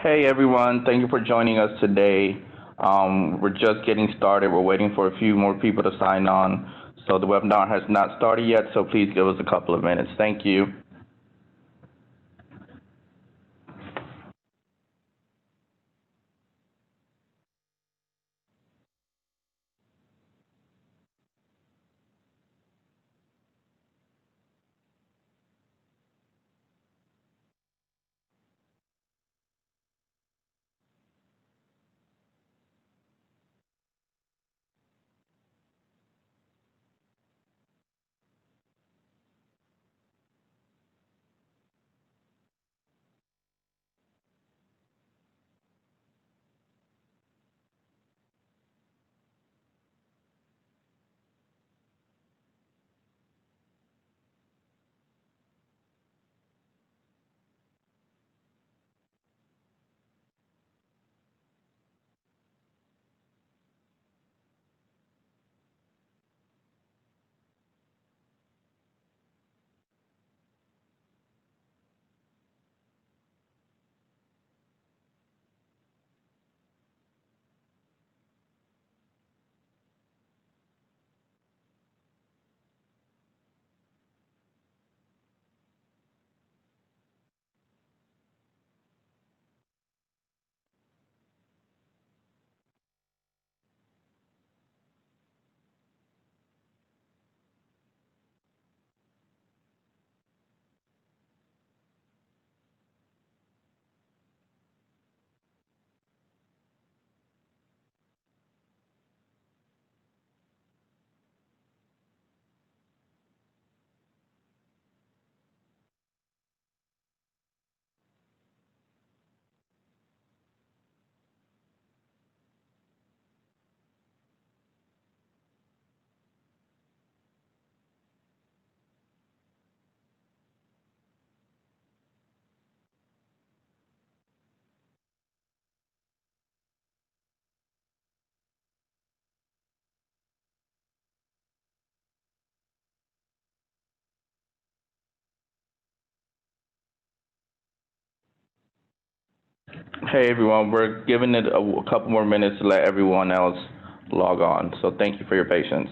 Hey everyone, thank you for joining us today. We're just getting started. We're waiting for a few more people to sign on. So the webinar has not started yet, so please give us a couple of minutes. Thank you. Hey everyone, we're giving it a couple more minutes to let everyone else log on. So thank you for your patience.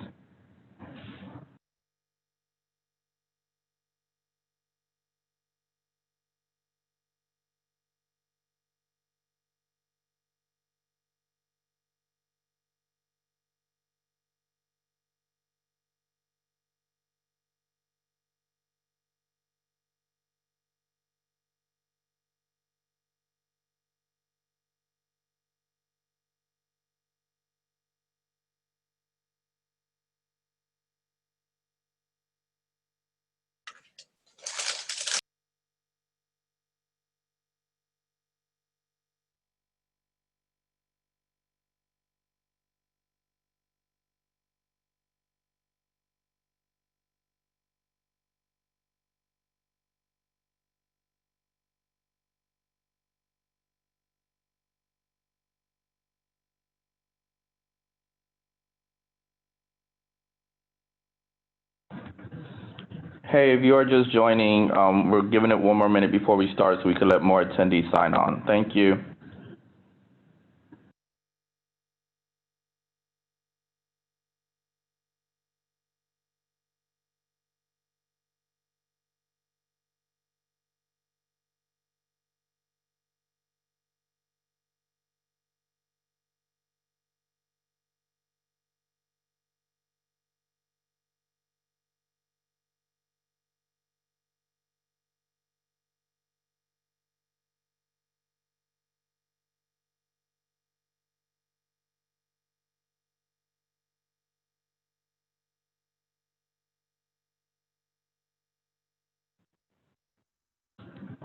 Hey, if you are just joining, we're giving it one more minute before we start so we can let more attendees sign on. Thank you.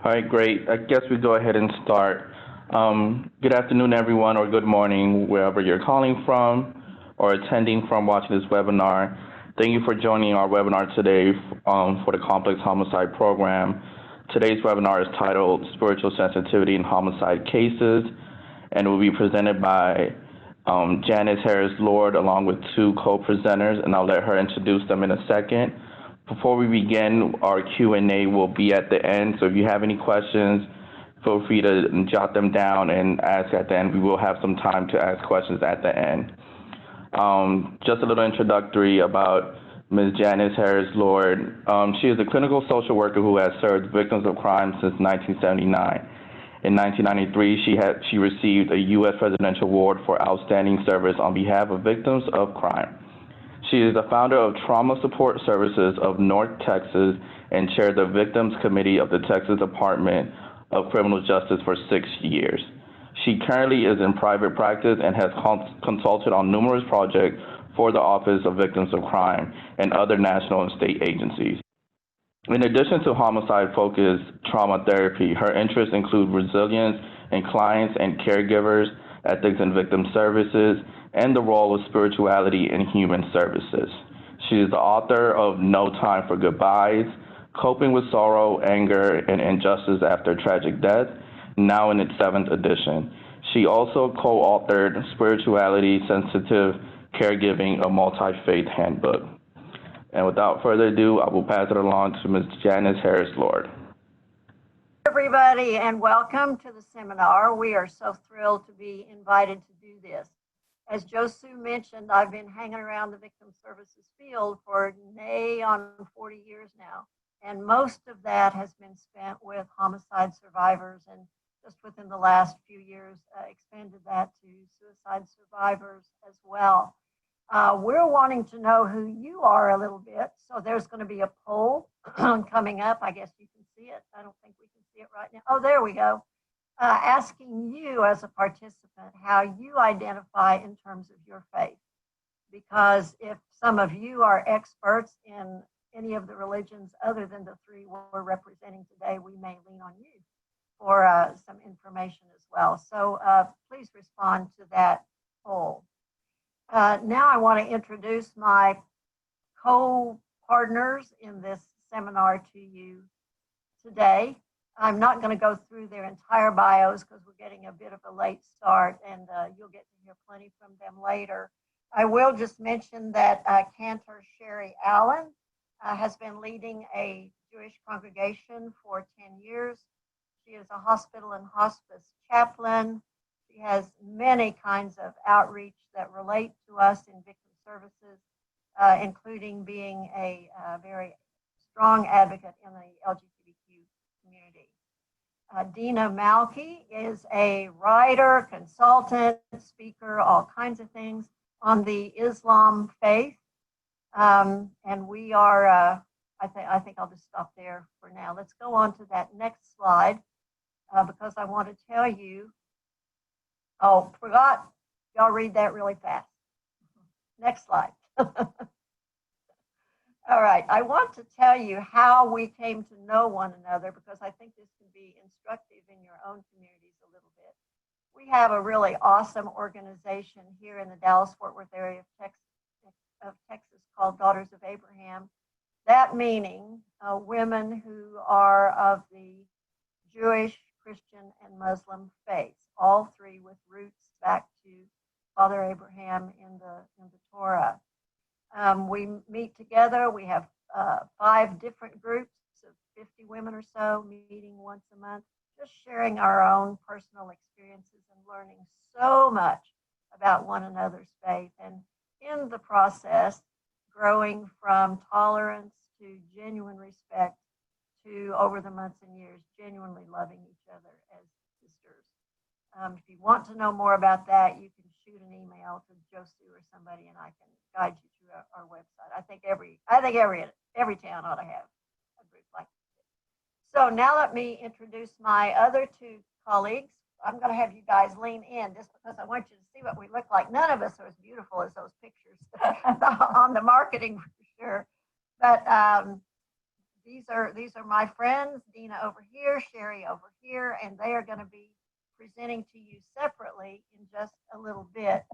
All right, great. I guess we go ahead and start. Good afternoon, everyone, or good morning, wherever you're calling from or attending from watching this webinar. Thank you for joining our webinar today for the Complex Homicide Program. Today's webinar is titled Spiritual Sensitivity in Homicide Cases, and will be presented by Janice Harris-Lord along with two co-presenters, and I'll let her introduce them in a second. Before we begin, our Q&A will be at the end, so if you have any questions, feel free to jot them down and ask at the end. We will have some time to ask questions at the end. Just a little introductory about Ms. Janice Harris Lord. She is a clinical social worker who has served victims of crime since 1979. In 1993, she received a U.S. Presidential Award for Outstanding Service on behalf of victims of crime. She is the founder of Trauma Support Services of North Texas and chaired the Victims Committee of the Texas Department of Criminal Justice for 6 years. She currently is in private practice and has consulted on numerous projects for the Office of Victims of Crime and other national and state agencies. In addition to homicide-focused trauma therapy, her interests include resilience in clients and caregivers, ethics and victim services, and the role of spirituality in human services. She is the author of No Time for Goodbyes, Coping with Sorrow, Anger, and Injustice After Tragic Death, now in its 7th edition. She also co-authored Spirituality Sensitive Caregiving, a Multi-Faith Handbook. And without further ado, I will pass it along to Ms. Janice Harris Lord. Everybody, and welcome to the seminar. We are so thrilled to be invited to do this. As Josu mentioned, I've been hanging around the victim services field for nigh on 40 years now. And most of that has been spent with homicide survivors, and just within the last few years, expanded that to suicide survivors as well. We're wanting to know who you are a little bit. So there's going to be a poll coming up. I guess you can see it. I don't think we can see it right now. Oh, there we go. Asking you as a participant how you identify in terms of your faith. Because if some of you are experts in any of the religions other than the three we're representing today, we may lean on you for some information as well. So please respond to that poll. Now I want to introduce my co-partners in this seminar to you today. I'm not going to go through their entire bios because we're getting a bit of a late start, and you'll get to hear plenty from them later. I will just mention that Cantor Sheri Allen has been leading a Jewish congregation for 10 years. She is a hospital and hospice chaplain. She has many kinds of outreach that relate to us in victim services, including being a very strong advocate in the LGBTQ community. Dina Malki is a writer, consultant, speaker, all kinds of things on the Islam faith. And we are, I think I'll just stop there for now. Let's go on to that next slide because I want to tell you, oh, forgot, y'all read that really fast. Next slide. All right, I want to tell you how we came to know one another because I think this can be instructive in your own communities a little bit. We have a really awesome organization here in the Dallas-Fort Worth area of Texas called Daughters of Abraham. That meaning women who are of the Jewish, Christian, and Muslim faiths, all three with roots back to Father Abraham in the Torah. We meet together. We have 5 different groups of 50 women or so meeting once a month, just sharing our own personal experiences and learning so much about one another's faith. And in the process, growing from tolerance to genuine respect to, over the months and years, genuinely loving each other as sisters. If you want to know more about that, you can shoot an email to Josu or somebody, and I can guide you through our website. I think every town ought to have a group like this. So now let me introduce my other 2 colleagues. I'm going to have you guys lean in just because I want you to see what we look like. None of us are as beautiful as those pictures on the marketing for sure. But these are my friends, Dina over here, Sheri over here, and they are going to be presenting to you separately in just a little bit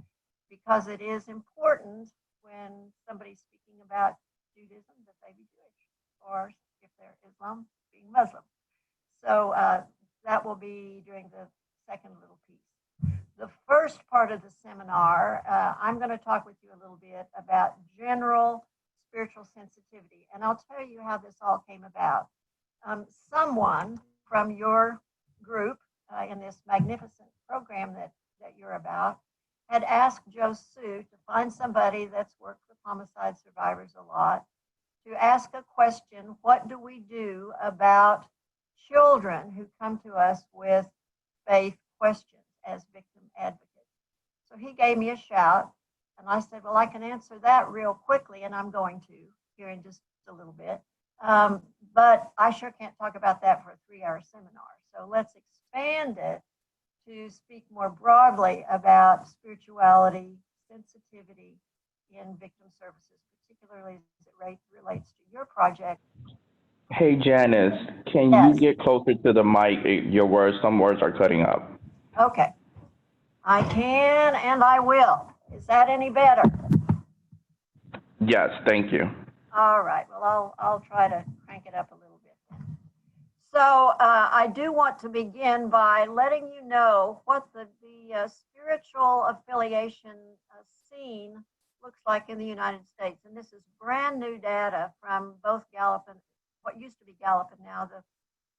because it is important when somebody's speaking about Judaism that they be Jewish, or if they're Islam, being Muslim. So that will be during the second little piece. The first part of the seminar, I'm going to talk with you a little bit about general spiritual sensitivity, and I'll tell you how this all came about. Someone from your group in this magnificent program that you're about had asked Joe Sue to find somebody that's worked with homicide survivors a lot to ask a question: what do we do about children who come to us with faith questions as victim advocates? So he gave me a shout, and I said, well, I can answer that real quickly, and I'm going to here in just a little bit. But I sure can't talk about that for a 3-hour seminar. So let's expand it to speak more broadly about spirituality, sensitivity in victim services, particularly as it relates to your project. Hey, Janice, can Yes. you get closer to the mic? Some words are cutting up. Okay. I can and I will. Is that any better? Yes, thank you. All right. Well, I'll try to crank it up a little bit. So I do want to begin by letting you know what the spiritual affiliation scene looks like in the United States. And this is brand new data from both Gallup and what used to be Gallup and now the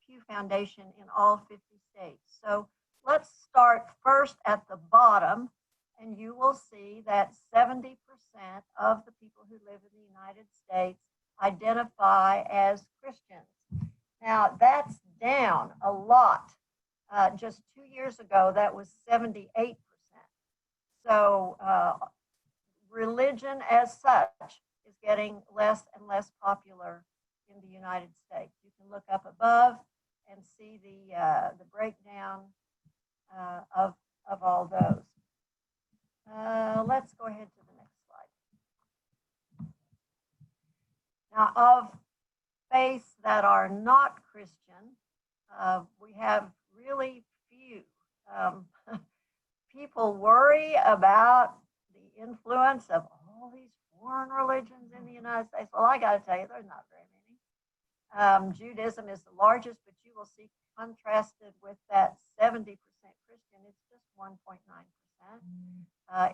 Pew Foundation in all 50 states. So let's start first at the bottom, and you will see that 70% of the people who live in the United States identify as Christians. Now, that's down a lot. Just 2 years ago, that was 78%. So religion as such is getting less and less popular in the United States. You can look up above and see the breakdown of all those. Let's go ahead to the next slide. Now, of faiths that are not Christian, we have really few. People worry about the influence of all these foreign religions in the United States. Well, I got to tell you, there's not very many. Judaism is the largest, but you will see contrasted with that 70% Christian, it's just 1.9%.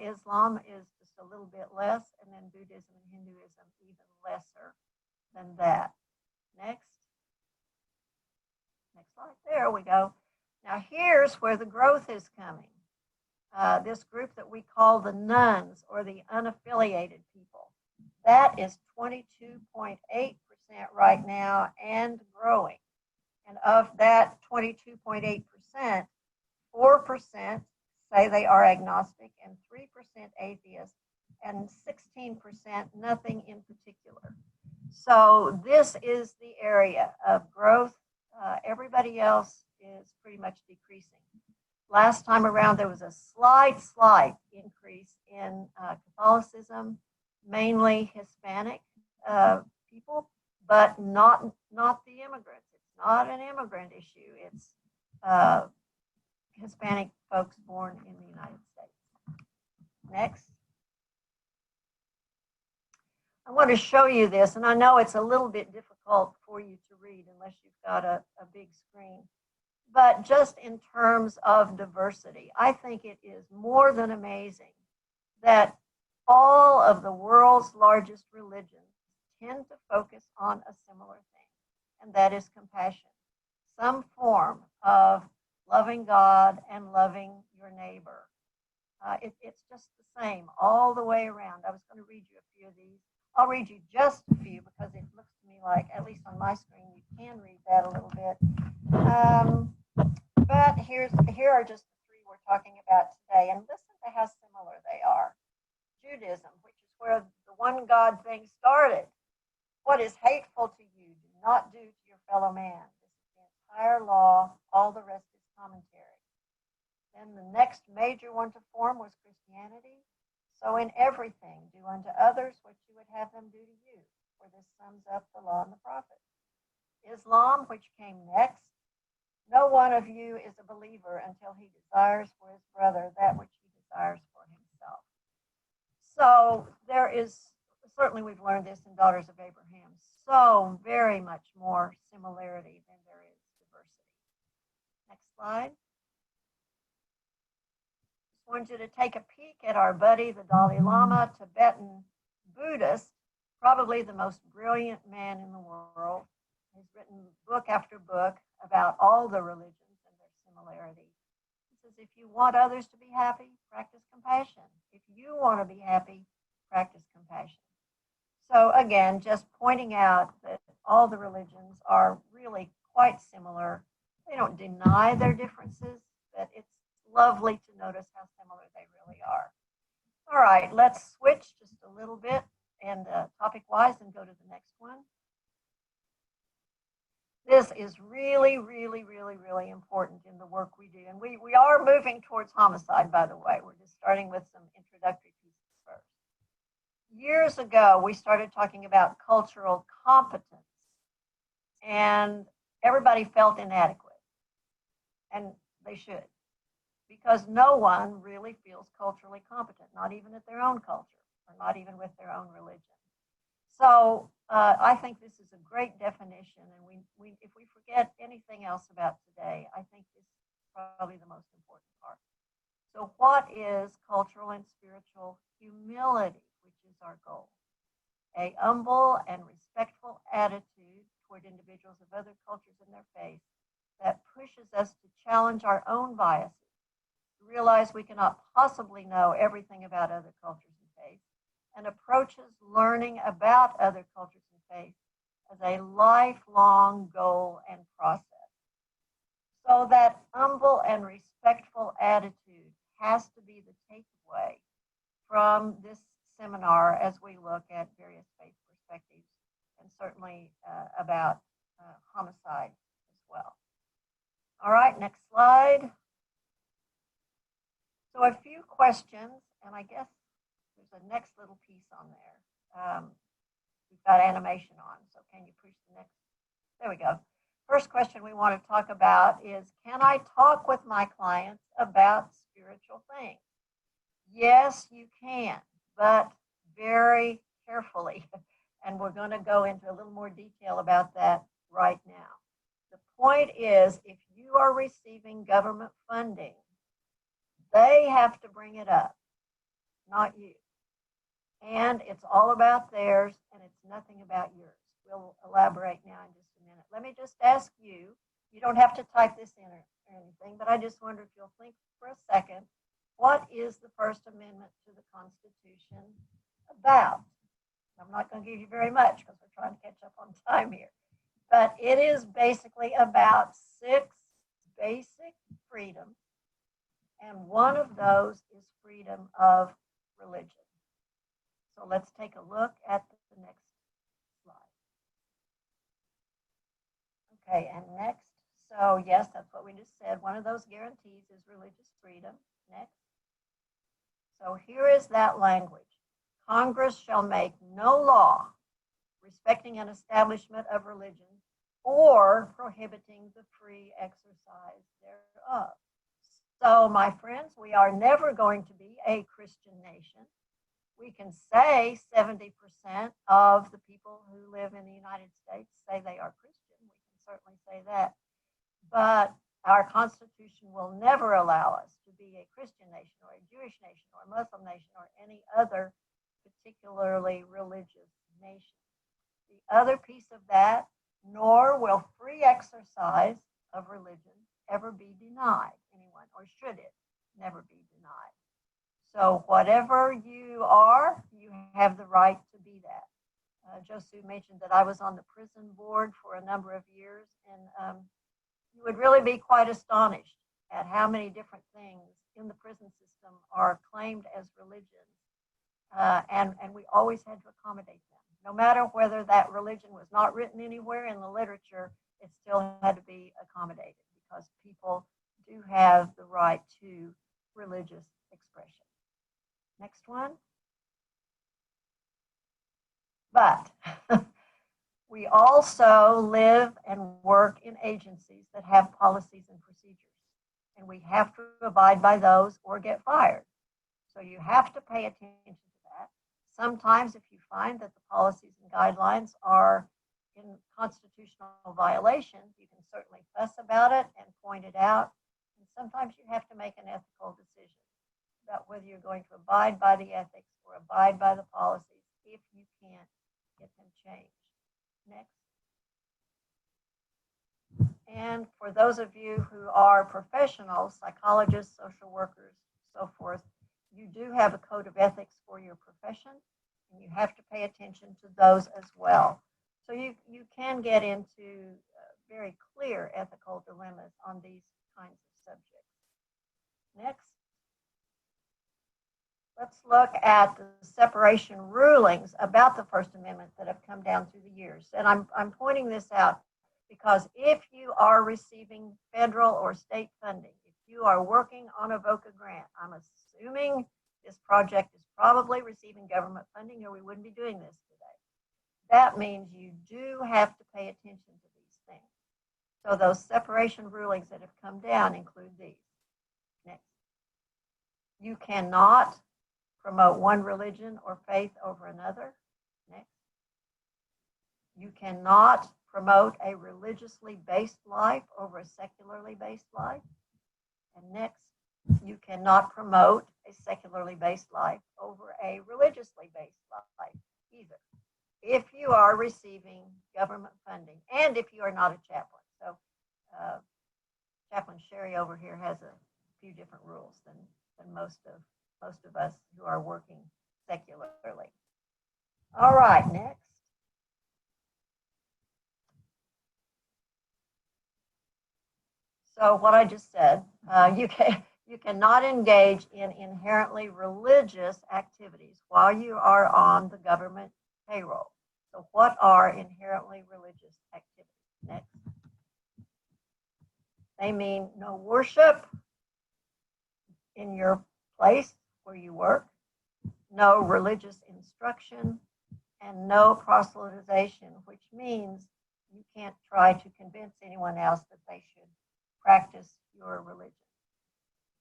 Islam is just a little bit less, and then Buddhism and Hinduism even lesser than that. Next slide. There we go. Now here's where the growth is coming. This group that we call the nuns or the unaffiliated people, that is 22.8% right now and growing. And of that 22.8%, 4% say they are agnostic and 3% atheist and 16% nothing in particular. So this is the area of growth. Everybody else is pretty much decreasing. Last time around, there was a slight increase in Catholicism, mainly Hispanic people, but not the immigrants. It's not an immigrant issue. It's Hispanic folks born in the United States. Next. I want to show you this, and I know it's a little bit difficult for you to read unless you've got a big screen. But just in terms of diversity, I think it is more than amazing that all of the world's largest religions tend to focus on a similar thing, and that is compassion. Some form of loving God and loving your neighbor. It's just the same all the way around. I was going to read you a few of these. I'll read you just a few because it looks to me like, at least on my screen, you can read that a little bit. But here are just the three we're talking about today, and listen to how similar they are. Judaism, which is where the one God thing started. What is hateful to you, do not do to your fellow man. This is the entire law. All the rest is commentary. Then the next major one to form was Christianity. So in everything, do unto others what you would have them do to you, for this sums up the law and the prophets. Islam, which came next, no one of you is a believer until he desires for his brother that which he desires for himself. So there is, certainly we've learned this in Daughters of Abraham, so very much more similarity than there is diversity. Next slide. Just wanted you to take a peek at our buddy, the Dalai Lama, Tibetan Buddhist, probably the most brilliant man in the world. He's written book after book about all the religions and their similarity. It says, if you want others to be happy, practice compassion. If you want to be happy, practice compassion. So again, just pointing out that all the religions are really quite similar. They don't deny their differences, but it's lovely to notice how similar they really are. All right, let's switch just a little bit and topic-wise and go to the next one. This is really, really, really, really important in the work we do. And we are moving towards homicide, by the way. We're just starting with some introductory pieces first. Years ago, we started talking about cultural competence, and everybody felt inadequate, and they should, because no one really feels culturally competent, not even at their own culture, or not even with their own religion. So I think this is a great definition, and if we forget anything else about today, I think this is probably the most important part. So what is cultural and spiritual humility, which is our goal? A humble and respectful attitude toward individuals of other cultures and their faith that pushes us to challenge our own biases, to realize we cannot possibly know everything about other cultures and faiths, and approaches learning about other cultures and faiths as a lifelong goal and process. So that humble and respectful attitude has to be the takeaway from this seminar as we look at various faith perspectives, and certainly about homicide as well. All right, next slide. So a few questions, and I guess there's a next little piece on there. We've got animation on, so can you push the next? There we go. First question we want to talk about is, can I talk with my clients about spiritual things? Yes, you can, but very carefully. And we're going to go into a little more detail about that right now. The point is, if you are receiving government funding, they have to bring it up, not you. And it's all about theirs, and it's nothing about yours. We'll elaborate now in just a minute. Let me just ask you, you don't have to type this in or anything, but I just wonder if you'll think for a second, what is the First Amendment to the Constitution about? I'm not going to give you very much because we're trying to catch up on time here. But it is basically about 6 basic freedoms, and one of those is freedom of religion. So let's take a look at the next slide. Okay, and next. So yes, that's what we just said. One of those guarantees is religious freedom. Next. So here is that language. Congress shall make no law respecting an establishment of religion or prohibiting the free exercise thereof. So, my friends, we are never going to be a Christian nation. We can say 70% of the people who live in the United States say they are Christian. We can certainly say that. But our Constitution will never allow us to be a Christian nation or a Jewish nation or a Muslim nation or any other particularly religious nation. The other piece of that, nor will free exercise of religion ever be denied anyone, or should it never be denied. So whatever you are, you have the right to be that. Josu mentioned that I was on the prison board for a number of years, and you would really be quite astonished at how many different things in the prison system are claimed as religions, and we always had to accommodate them. No matter whether that religion was not written anywhere in the literature, it still had to be accommodated because people do have the right to religious expression. Next one. But we also live and work in agencies that have policies and procedures, and we have to abide by those or get fired. So you have to pay attention to that. Sometimes if you find that the policies and guidelines are in constitutional violations, you can certainly fuss about it and point it out. And sometimes you have to make an ethical decision about whether you're going to abide by the ethics or abide by the policies if you can't get them changed. Next. And for those of you who are professionals, psychologists, social workers, so forth, you do have a code of ethics for your profession, and you have to pay attention to those as well. So you can get into very clear ethical dilemmas on these kinds of subjects. Next. Let's look at the separation rulings about the First Amendment that have come down through the years. And I'm pointing this out because if you are receiving federal or state funding, if you are working on a VOCA grant, I'm assuming this project is probably receiving government funding or we wouldn't be doing this today. That means you do have to pay attention to these things. So those separation rulings that have come down include these. Next. You cannot promote one religion or faith over another. Next. You cannot promote a religiously based life over a secularly based life. And next, you cannot promote a secularly based life over a religiously based life either, if you are receiving government funding and if you are not a chaplain. So Chaplain Sheri over here has a few different rules than most of us who are working secularly. All right, next. So what I just said, you cannot engage in inherently religious activities while you are on the government payroll. So what are inherently religious activities? Next. They mean no worship in your place where you work, no religious instruction, and no proselytization, which means you can't try to convince anyone else that they should practice your religion.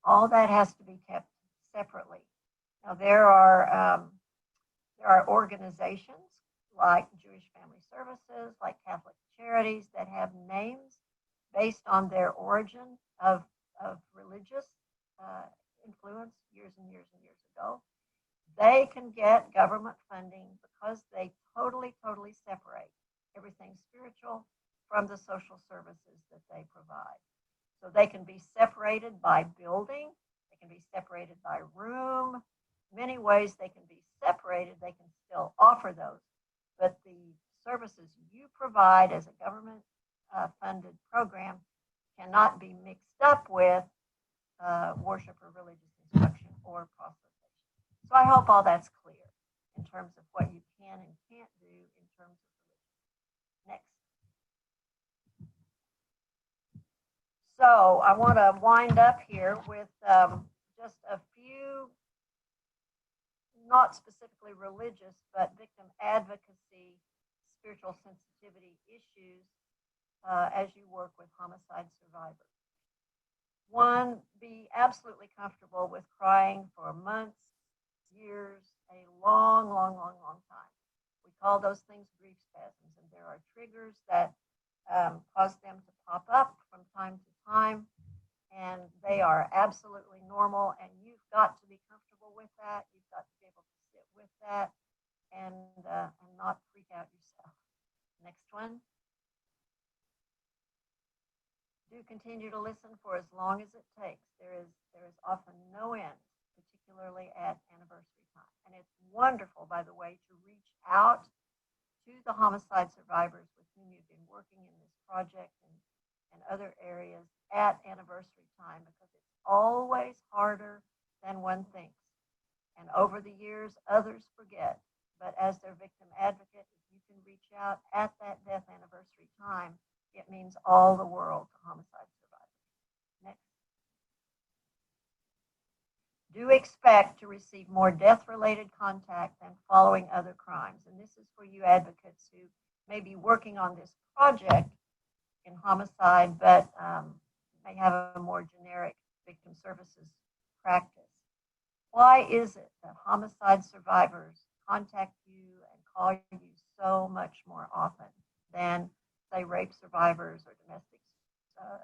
All that has to be kept separately. Now, there are organizations like Jewish Family Services, like Catholic Charities that have names based on their origin of religious influence years and years and years ago. They can get government funding because they totally separate everything spiritual from the social services that they provide. So they can be separated by building, they can be separated by room. Many ways they can be separated, they can still offer those. But the services you provide as a government funded program cannot be mixed up with worship or religious instruction or proselytization. So I hope all that's clear in terms of what you can and can't do in terms of religion. Next. So I want to wind up here with just a few, not specifically religious, but victim advocacy, spiritual sensitivity issues as you work with homicide survivors. One, be absolutely comfortable with crying for months, years, a long time. We call those things grief spasms, and there are triggers that cause them to pop up from time to time, and they are absolutely normal, and you've got to be comfortable with that. You've got to be able to sit with that and not freak out yourself. Next one. Do continue to listen for as long as it takes. There is often no end, particularly at anniversary time. And it's wonderful, by the way, to reach out to the homicide survivors with whom you've been working in this project and other areas at anniversary time, because it's always harder than one thinks. And over the years, others forget. But as their victim advocate, if you can reach out at that death anniversary time, it means all the world to homicide survivors. Next. Do expect to receive more death-related contact than following other crimes. And this is for you advocates who may be working on this project in homicide, but may have a more generic victim services practice. Why is it that homicide survivors contact you and call you so much more often than, say, rape survivors or domestic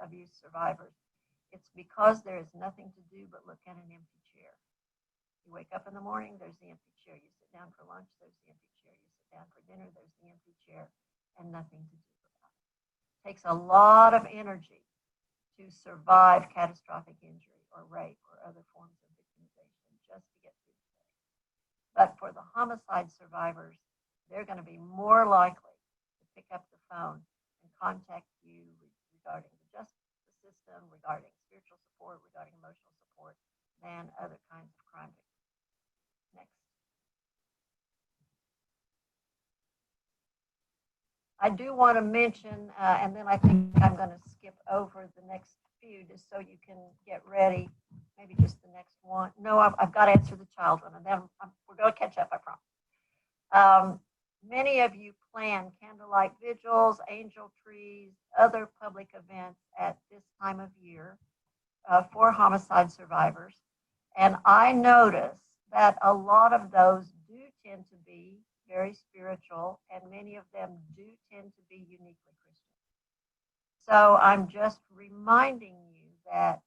abuse survivors? It's because there is nothing to do but look at an empty chair. You wake up in the morning, there's the empty chair. You sit down for lunch, there's the empty chair. You sit down for dinner, there's the empty chair, and nothing to do about it. It takes a lot of energy to survive catastrophic injury or rape or other forms of victimization just to get through the day. But for the homicide survivors, they're going to be more likely to pick up the phone and contact you regarding the justice system, regarding spiritual support, regarding emotional support than other kinds of crime victims. Next. I do want to mention, and then I think I'm going to skip over the next few just so you can get ready. Maybe just the next one. No, I've got to answer the child one, and then we're going to catch up, I promise. Many of you plan candlelight vigils, angel trees, other public events at this time of year for homicide survivors. And I notice that a lot of those do tend to be very spiritual, and many of them do tend to be uniquely Christian. So I'm just reminding you that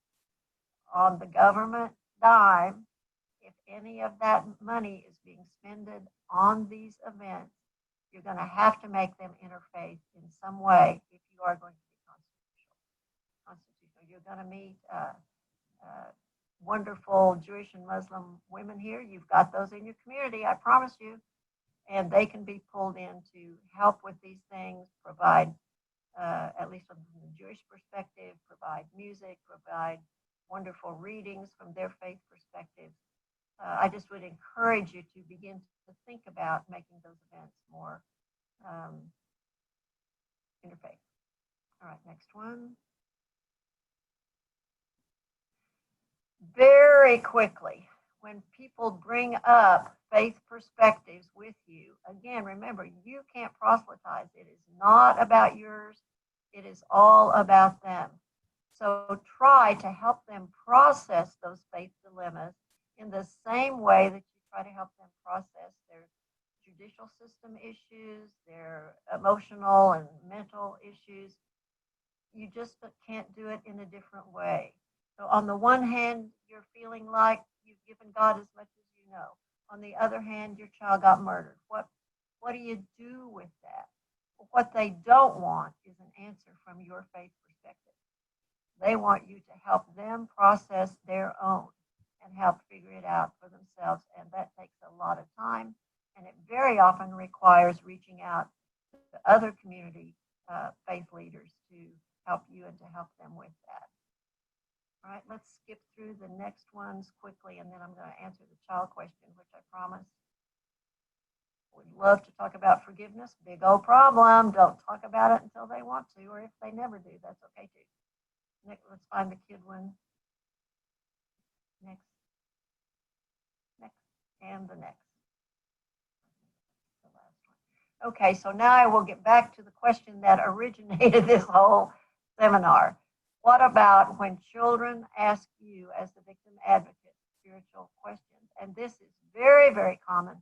on the government dime, if any of that money is being spent on these events, you're going to have to make them interfaith in some way if you are going to be constitutional. You're going to meet wonderful Jewish and Muslim women here. You've got those in your community, I promise you. And they can be pulled in to help with these things, provide, at least from the Jewish perspective, provide music, provide wonderful readings from their faith perspective. I just would encourage you to begin to think about making those events more interfaith. All right, next one. Very quickly, when people bring up faith perspectives with you, again, remember, you can't proselytize. It is not about yours. It is all about them. So try to help them process those faith dilemmas in the same way that you try to help them process their judicial system issues, their emotional and mental issues. You just can't do it in a different way. So on the one hand, you're feeling like you've given God as much as you know. On the other hand, your child got murdered. What do you do with that? What they don't want is an answer from your faith perspective. They want you to help them process their own and help figure it out for themselves. And that takes a lot of time. And it very often requires reaching out to other community faith leaders to help you and to help them with that. All right, let's skip through the next ones quickly, and then I'm going to answer the child question, which I promised. Would love to talk about forgiveness. Big old problem. Don't talk about it until they want to, or if they never do, that's okay too. Next, let's find the kid one. Next. And the next. The last one. Okay, so now I will get back to the question that originated this whole seminar. What about when children ask you, as the victim advocate, spiritual questions? And this is very, very common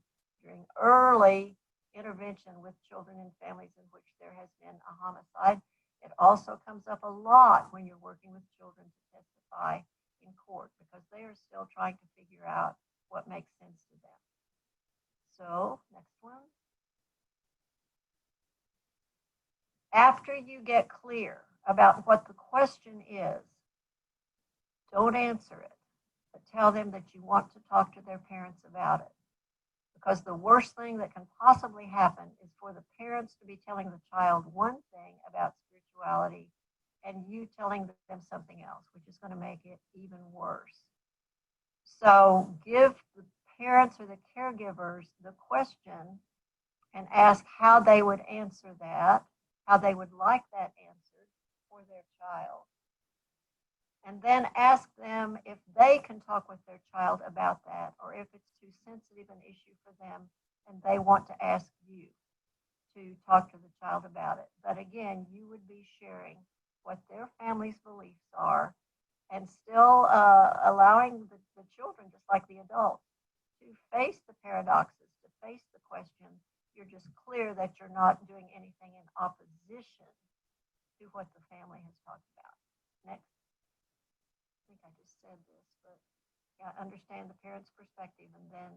during early intervention with children in families in which there has been a homicide. It also comes up a lot when you're working with children to testify in court because they are still trying to figure out what makes sense to them. So, next one. After you get clear about what the question is, don't answer it, but tell them that you want to talk to their parents about it. Because the worst thing that can possibly happen is for the parents to be telling the child one thing about spirituality and you telling them something else, which is going to make it even worse. So give the parents or the caregivers the question and ask how they would answer that, how they would like that answered for their child. And then ask them if they can talk with their child about that, or if it's too sensitive an issue for them and they want to ask you to talk to the child about it. But again, you would be sharing what their family's beliefs are and still allowing the children, just like the adults, to face the paradoxes, to face the questions. You're just clear that you're not doing anything in opposition to what the family has talked about. Next. I think I just said this, but yeah, understand the parent's perspective. And then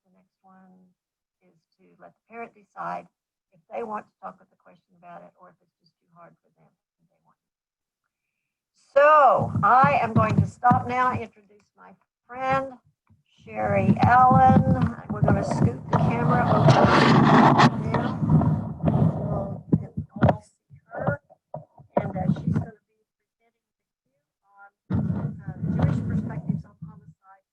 the next one is to let the parent decide if they want to talk with the question about it or if it's just too hard for them. They want. So I am going to stop now. Introduce my friend, Sheri Allen. We're going to scoot the camera over now so you can all see her. And she's going to be presenting with you on Jewish perspectives on homicide.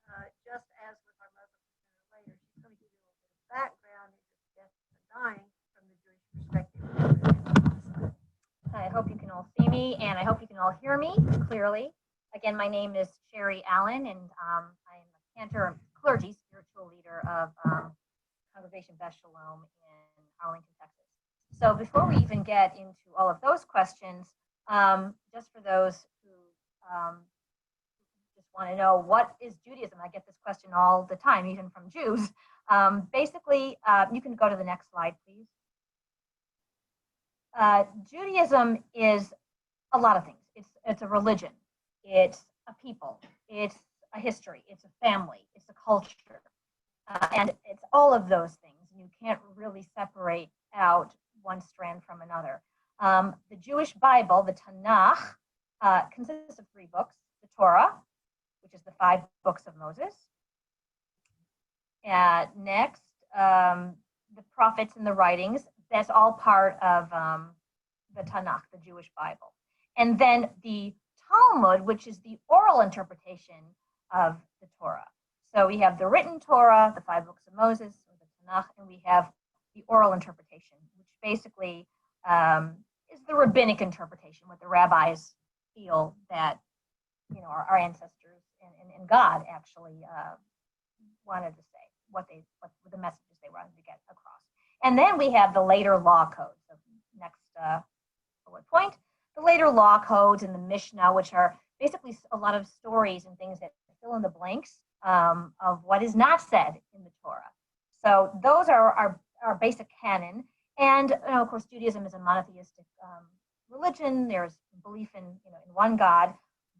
But just as with our Muslim presenter later, she's going to give you a little bit of background into death and dying from the Jewish perspective on homicide. I hope you can all see me, and I hope you can all hear me clearly. Again, my name is Sheri Allen, and I am a Cantor clergy spiritual leader of Congregation Beth Shalom in Arlington, Texas. So before we even get into all of those questions, just for those who just want to know, what is Judaism? I get this question all the time, even from Jews. Basically, you can go to the next slide, please. Judaism is a lot of things. It's a religion. It's a people. It's a history. It's a family. It's a culture. And it's all of those things. You can't really separate out one strand from another. The Jewish Bible, the Tanakh, consists of 3 books. The Torah, which is the 5 books of Moses. Next, the prophets and the writings. That's all part of the Tanakh, the Jewish Bible. And then the Talmud, which is the oral interpretation of the Torah. So we have the written Torah, the 5 books of Moses, or the Tanakh, and we have the oral interpretation, which basically is the rabbinic interpretation, what the rabbis feel that, you know, our ancestors and God actually wanted to say, what the messages they wanted to get across. And then we have the later law codes. So next bullet point, the later law codes and the Mishnah, which are basically a lot of stories and things that fill in the blanks of what is not said in the Torah. So those are our basic canon. And of course, Judaism is a monotheistic religion. There's belief in one God,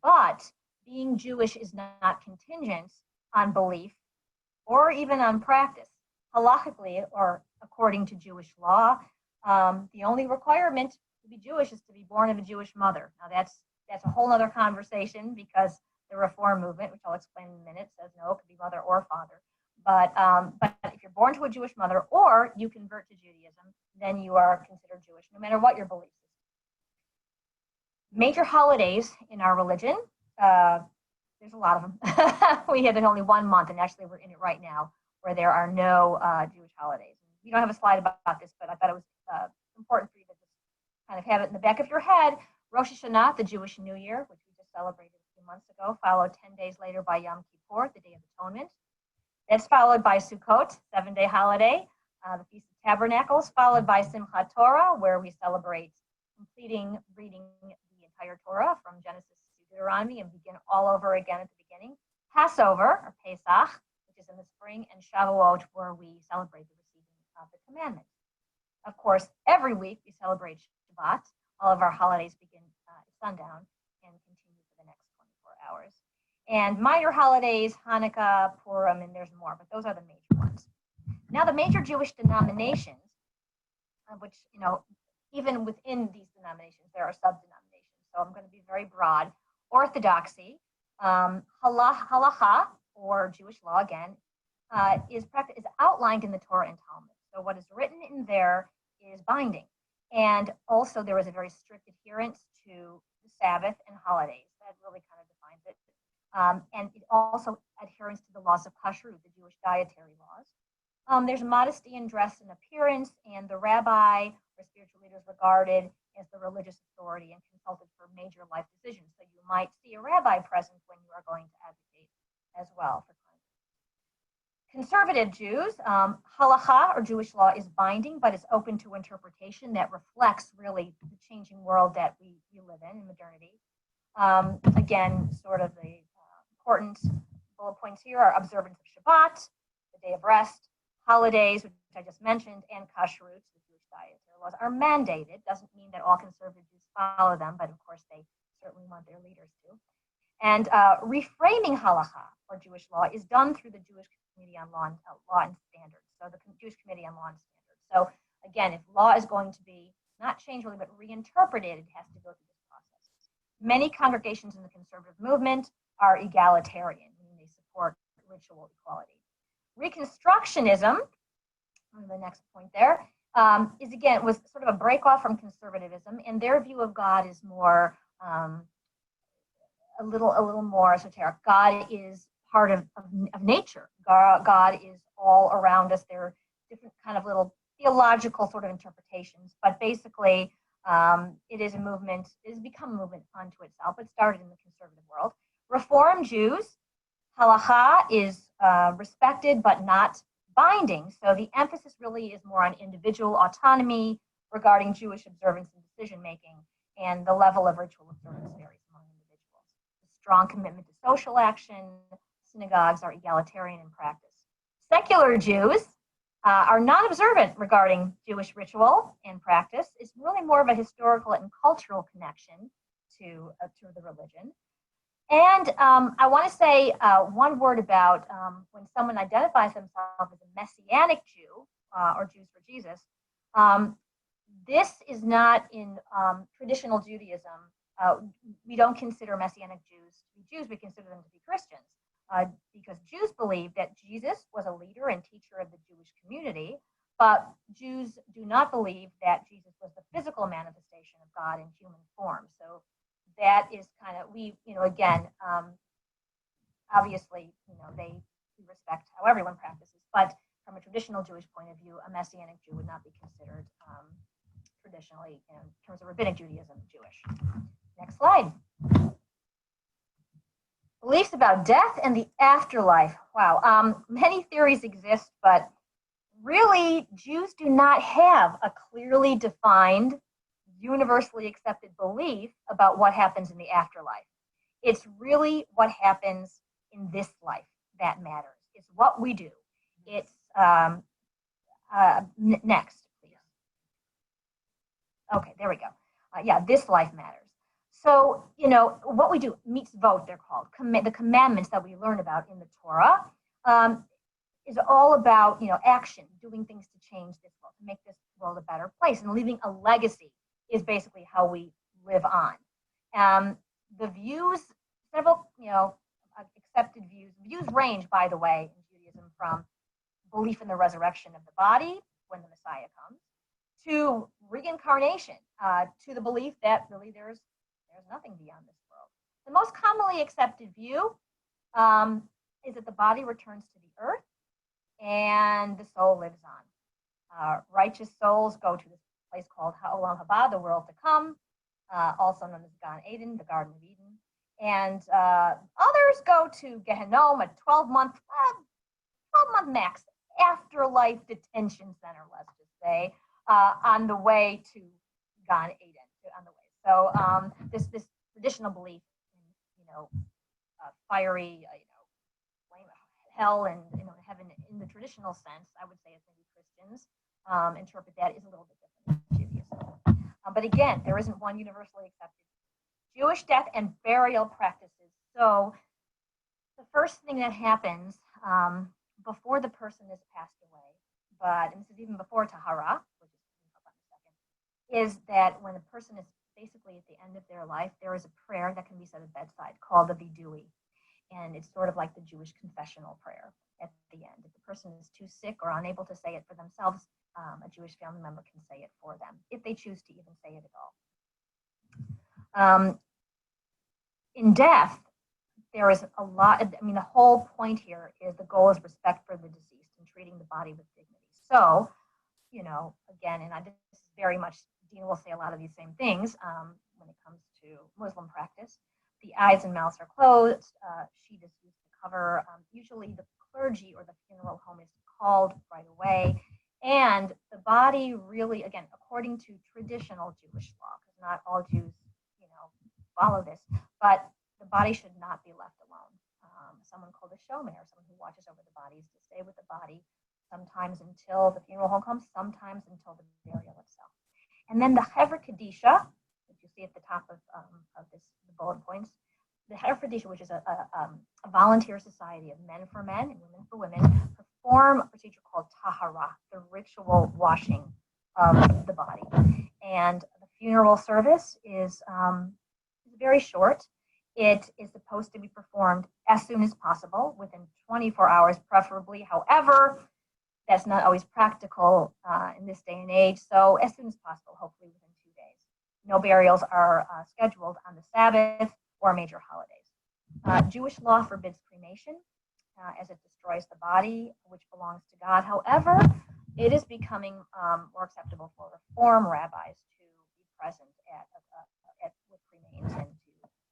but being Jewish is not contingent on belief or even on practice. Halachically, or according to Jewish law, the only requirement to be Jewish is to be born of a Jewish mother. Now that's a whole other conversation, because the Reform movement, which I'll explain in a minute, says no, it could be mother or father. But if you're born to a Jewish mother or you convert to Judaism, then you are considered Jewish, no matter what your beliefs is. Major holidays in our religion, there's a lot of them. We had only 1 month, and actually we're in it right now, where there are no Jewish holidays. We don't have a slide about this, but I thought it was important for you to just kind of have it in the back of your head. Rosh Hashanah, the Jewish New Year, which we just celebrated a few months ago, followed 10 days later by Yom Kippur, the Day of Atonement. That's followed by Sukkot, 7-day holiday, the Feast of Tabernacles, followed by Simchat Torah, where we celebrate completing reading the entire Torah from Genesis to Deuteronomy and begin all over again at the beginning. Passover, or Pesach, which is in the spring, and Shavuot, where we celebrate the receiving of the commandments. Of course, every week we celebrate Shabbat. All of our holidays begin at sundown and continue for the next 24 hours. And minor holidays, Hanukkah, Purim, and there's more, but those are the major ones. Now, the major Jewish denominations, which, even within these denominations, there are sub-denominations. So I'm going to be very broad. Orthodoxy, halacha, or Jewish law again, is outlined in the Torah and Talmud. So what is written in there is binding. And also there is a very strict adherence to the Sabbath and holidays. That really kind of defines it. And it also adherence to the laws of kashrut, the Jewish dietary laws. There's modesty in dress and appearance, and the rabbi or spiritual leader is regarded as the religious authority and consulted for major life decisions. So you might see a rabbi present when you are going to advocate as well for conservative Jews. Halacha, or Jewish law, is binding, but it's open to interpretation that reflects really the changing world that we live in modernity. Again, sort of the important bullet points here are observance of Shabbat, the day of rest, holidays, which I just mentioned, and kashrut, the Jewish dietary laws, are mandated. Doesn't mean that all conservative Jews follow them, but of course they certainly want their leaders to. And reframing halacha, or Jewish law, is done through the Jewish Committee on Law and Standards. So the Jewish Committee on Law and Standards. So again, if law is going to be not changed really, but reinterpreted, it has to go through this process. Many congregations in the conservative movement are egalitarian, meaning they support ritual equality. Reconstructionism, on the next point there, was sort of a break off from conservatism, and their view of God is more a little more esoteric. God is part of nature. God is all around us. There are different kind of little theological sort of interpretations, but basically it is a movement. It has become a movement unto itself. It started in the conservative world. Reform Jews, halacha is respected but not binding. So the emphasis really is more on individual autonomy regarding Jewish observance and decision making, and the level of ritual observance varies among individuals. A strong commitment to social action. Synagogues are egalitarian in practice. Secular Jews are non-observant regarding Jewish ritual and practice. It's really more of a historical and cultural connection to the religion. And I want to say one word about when someone identifies themselves as a Messianic Jew or Jews for Jesus. This is not in traditional Judaism. We don't consider Messianic Jews to be Jews. We consider them to be Christians because Jews believe that Jesus was a leader and teacher of the Jewish community, but Jews do not believe that Jesus was the physical manifestation of God in human form. So that is kind of, obviously, we respect how everyone practices, but from a traditional Jewish point of view, a Messianic Jew would not be considered traditionally, in terms of rabbinic Judaism, Jewish. Next slide. Beliefs about death and the afterlife. Wow. Many theories exist, but really, Jews do not have a clearly defined, universally accepted belief about what happens in the afterlife. It's really what happens in this life that matters. It's what we do. It's next, please. Okay, there we go. This life matters. So, what we do, mitzvot, they're called, the commandments that we learn about in the Torah, is all about, action, doing things to change this world, to make this world a better place, and leaving a legacy is basically how we live on. The views, several, accepted views. Views range, by the way, in Judaism from belief in the resurrection of the body when the Messiah comes, to reincarnation, to the belief that really there's nothing beyond this world. The most commonly accepted view is that the body returns to the earth and the soul lives on. Righteous souls go to this place called Ha'olam Haba, the world to come, also known as Gan Eden, the Garden of Eden. And others go to Gehenom, a 12-month max afterlife detention center, let's just say, on the way to Gan Eden. So this traditional belief in fiery flame hell and heaven in the traditional sense, I would say, as maybe Christians interpret that, is a little bit different than Judaism. But again, there isn't one universally accepted. Jewish death and burial practices. So the first thing that happens before the person is passed away, and this is even before Tahara, which is coming up in a second, is that when the person is basically at the end of their life, there is a prayer that can be said at bedside called the Vidui. And it's sort of like the Jewish confessional prayer at the end. If the person is too sick or unable to say it for themselves, a Jewish family member can say it for them, if they choose to even say it at all. In death, there is a lot, the whole point here is the goal is respect for the deceased and treating the body with dignity. So, again, and this is very much, Dina will say a lot of these same things when it comes to Muslim practice. The eyes and mouths are closed. Sheet is used to cover. Usually the clergy or the funeral home is called right away. And the body really, again, according to traditional Jewish law, because not all Jews, follow this, but the body should not be left alone. Someone called a shomer, someone who watches over the bodies, to stay with the body, sometimes until the funeral home comes, sometimes until the burial itself. And then the Hever Kadisha, which you see at the top of the bullet points, the Hever Kadisha, which is a volunteer society of men for men and women for women, perform a procedure called tahara, the ritual washing of the body. and the funeral service is very short. It is supposed to be performed as soon as possible, within 24 hours, preferably. However, that's not always practical in this day and age. So as soon as possible, hopefully within 2 days. No burials are scheduled on the Sabbath or major holidays. Jewish law forbids cremation as it destroys the body, which belongs to God. However, it is becoming more acceptable for Reform rabbis to be present with cremains and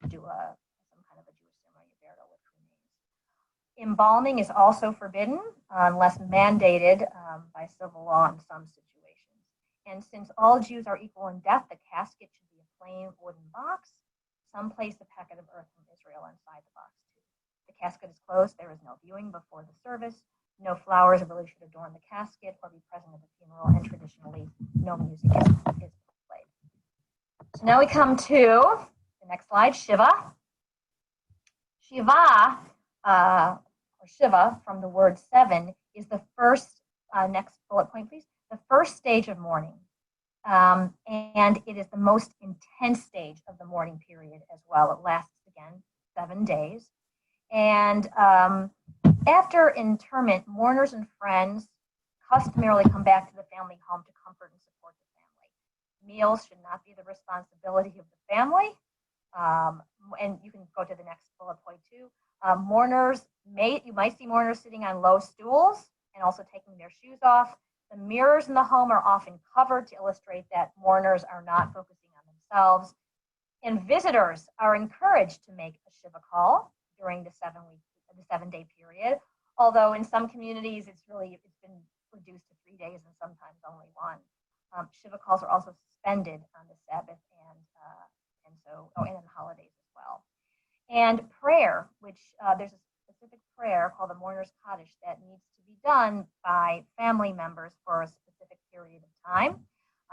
to do some kind of a Jewish ceremony of burial with cremains. Embalming is also forbidden unless mandated by civil law in some situations. And since all Jews are equal in death, the casket should be a plain wooden box. Some place a packet of earth from Israel inside the box too. The casket is closed. There is no viewing before the service. No flowers really should adorn the casket or be present at the funeral, and traditionally, no music is played. So now we come to the next slide, Shiva. Shiva, or Shiva, from the word seven, is the first, next bullet point, please, the first stage of mourning. And it is the most intense stage of the mourning period as well. It lasts, again, 7 days. And after interment, mourners and friends customarily come back to the family home to comfort and support the family. Meals should not be the responsibility of the family. And you can go to the next bullet point too. You might see mourners sitting on low stools and also taking their shoes off. The mirrors in the home are often covered to illustrate that mourners are not focusing on themselves. And visitors are encouraged to make a Shiva call during the 7-day period. Although in some communities, it's been reduced to 3 days and sometimes only 1. Shiva calls are also suspended on the Sabbath and on holidays as well. And prayer, which there's a specific prayer called the Mourner's Kaddish that needs to be done by family members for a specific period of time,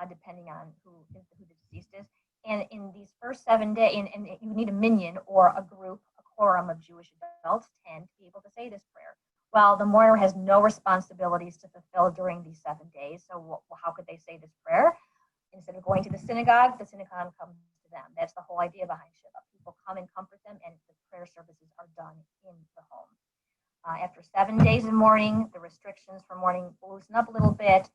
depending on who the deceased is. And in these first 7 days, and you need a minyan or a group, a quorum of Jewish adults, 10, to be able to say this prayer. Well, the mourner has no responsibilities to fulfill during these 7 days. So how could they say this prayer? Instead of going to the synagogue comes to them. That's the whole idea behind Shiva. People come and comfort them, and the prayer services are done in the home. After 7 days of mourning, the restrictions for mourning loosen up a little bit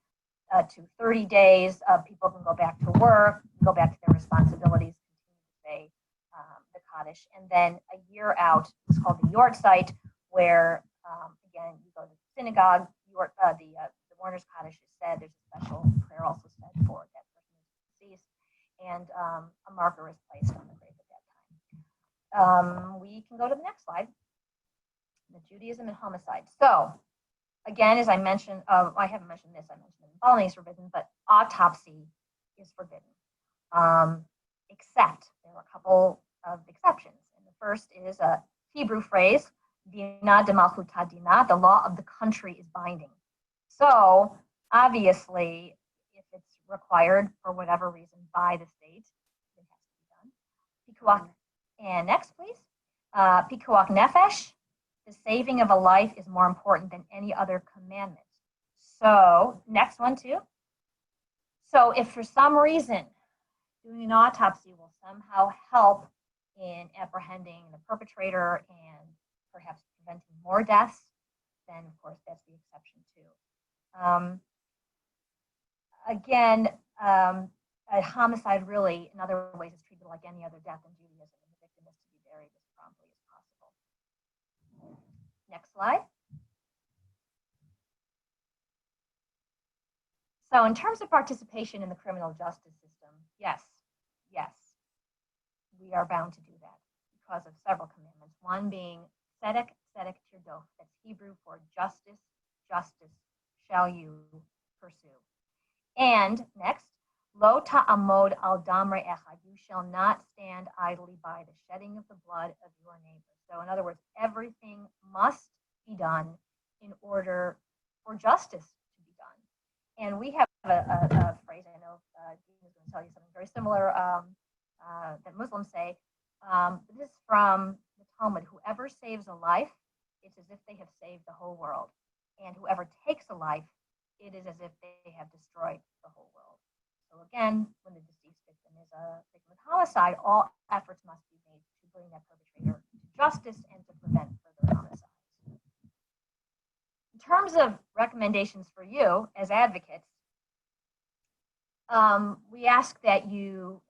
to 30 days. People can go back to work, go back to their responsibilities, continue to say the Kaddish. And then a year out, it's called the Yort site, where, again, you go to the synagogue, the mourner's Kaddish is said. There's a special prayer also said for that person who's deceased, and a marker is placed on the grave at that time. We can go to the next slide. The Judaism and Homicide. So, again, as I mentioned, I haven't mentioned this, I mentioned embalming is forbidden, but autopsy is forbidden. Except there are a couple of exceptions. And the first is a Hebrew phrase, Dina de Malchuta Dina, the law of the country is binding. So, obviously, if it's required for whatever reason by the state, it has to be done. Pikuach, and next, please. Pikuach nefesh. The saving of a life is more important than any other commandment. So, next one too. So, if for some reason doing an autopsy will somehow help in apprehending the perpetrator and perhaps preventing more deaths, then of course that's the exception too. Again, a homicide really, in other ways, is treated like any other death in Judaism, and the victim is to be buried as promptly as possible. Next slide. So in terms of participation in the criminal justice system, yes, we are bound to do that because of several commandments. One being tzedek tirdof, that's Hebrew for justice shall you pursue. And next, lo ta'amod al damre echad, you shall not stand idly by the shedding of the blood of your neighbor. So in other words, everything must be done in order for justice to be done. And we have a phrase, I know Dina is going to tell you something very similar that Muslims say. This is from the Talmud: whoever saves a life, it's as if they have saved the whole world. And whoever takes a life, it is as if they have destroyed the whole world. So again, when the deceased victim is a victim of homicide, all efforts must be made to bring that perpetrator to justice and to prevent further homicides. In terms of recommendations for you as advocates, we ask that you,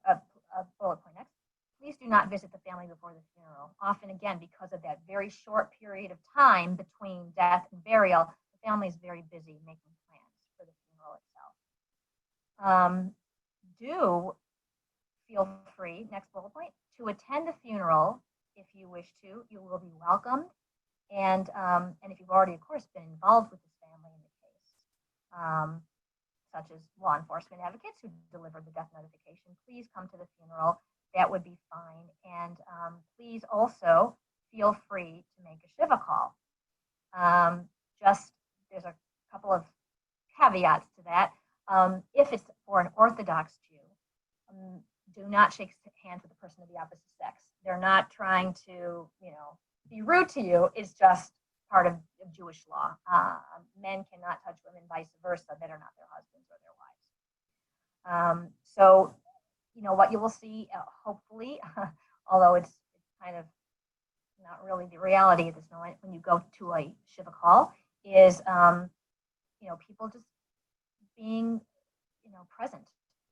bullet point next, please do not visit the family before the funeral. Often, again, because of that very short period of time between death and burial, the family is very busy making plans for the funeral itself. Do feel free, next bullet point, to attend the funeral if you wish to. You will be welcomed. And if you've already, of course, been involved with this family in the case, such as law enforcement advocates who delivered the death notification, please come to the funeral. That would be fine. And please also feel free to make a Shiva call. There's a couple of caveats to that. If it's for an Orthodox Jew, do not shake hands with a person of the opposite sex. They're not trying to, be rude to you. It's just part of Jewish law. Men cannot touch women, vice versa, that are not their husbands or their wives. So, what you will see, hopefully, although it's kind of not really the reality at this moment, when you go to a Shiva call, is, people just being, present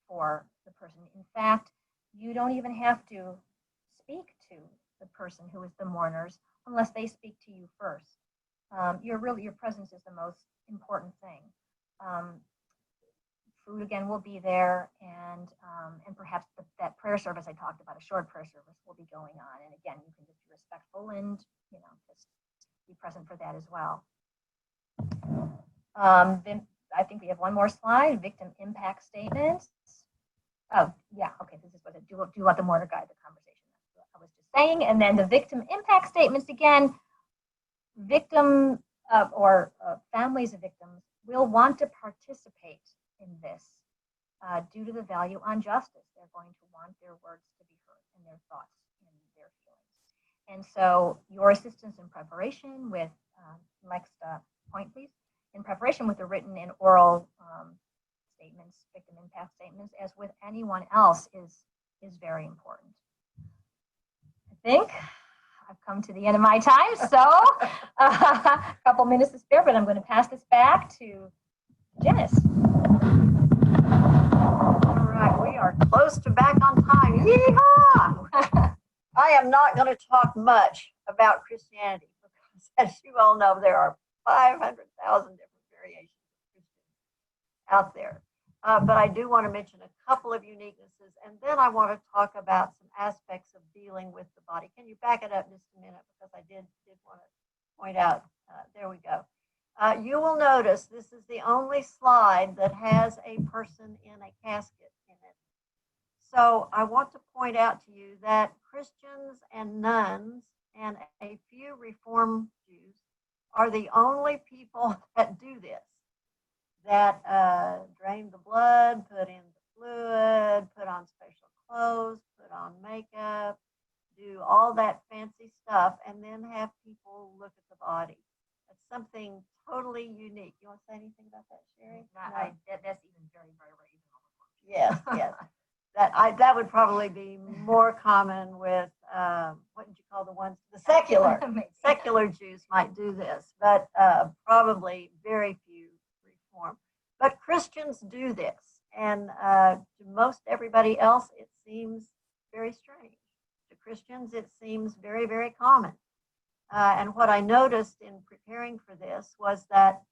for the person. In fact, you don't even have to speak to the person who is the mourners unless they speak to you first. Your presence is the most important thing. Food again will be there, and perhaps that prayer service I talked about, a short prayer service, will be going on. And again, you can just be respectful and just be present for that as well. Then I think we have one more slide: victim impact statements. Oh yeah, okay. This is what it do. Do let the mourner guide the conversation. That's what I was just saying. And then the victim impact statements again. Victim or families of victims will want to participate in this due to the value on justice. They're going to want their words to be heard and their thoughts and their feelings. And so your assistance in preparation with, next point please, in preparation with the written and oral statements, victim impact statements, as with anyone else, is very important. I think I've come to the end of my time, so a couple minutes to spare, but I'm going to pass this back to Janice. All right, we are close to back on time. Yeehaw! I am not going to talk much about Christianity because, as you all know, there are 500,000 different variations of Christianity out there. But I do want to mention a couple of uniquenesses, and then I want to talk about some aspects of dealing with the body. Can you back it up just a minute, because I did want to point out, there we go. You will notice this is the only slide that has a person in a casket in it. So I want to point out to you that Christians and nuns and a few Reform Jews are the only people that do this, that drain the blood, put in the fluid, put on special clothes, put on makeup, do all that fancy stuff, and then have people look at the body. That's something totally unique. You want to say anything about that, Sheri? No. That's even very, very rare. Yes, yes. That would probably be more common with, what did you call the ones? The secular. Secular Jews might do this, but probably very few Reform. But Christians do this, and to most everybody else, it seems very strange. To Christians, it seems very, very common. And what I noticed in preparing for this was that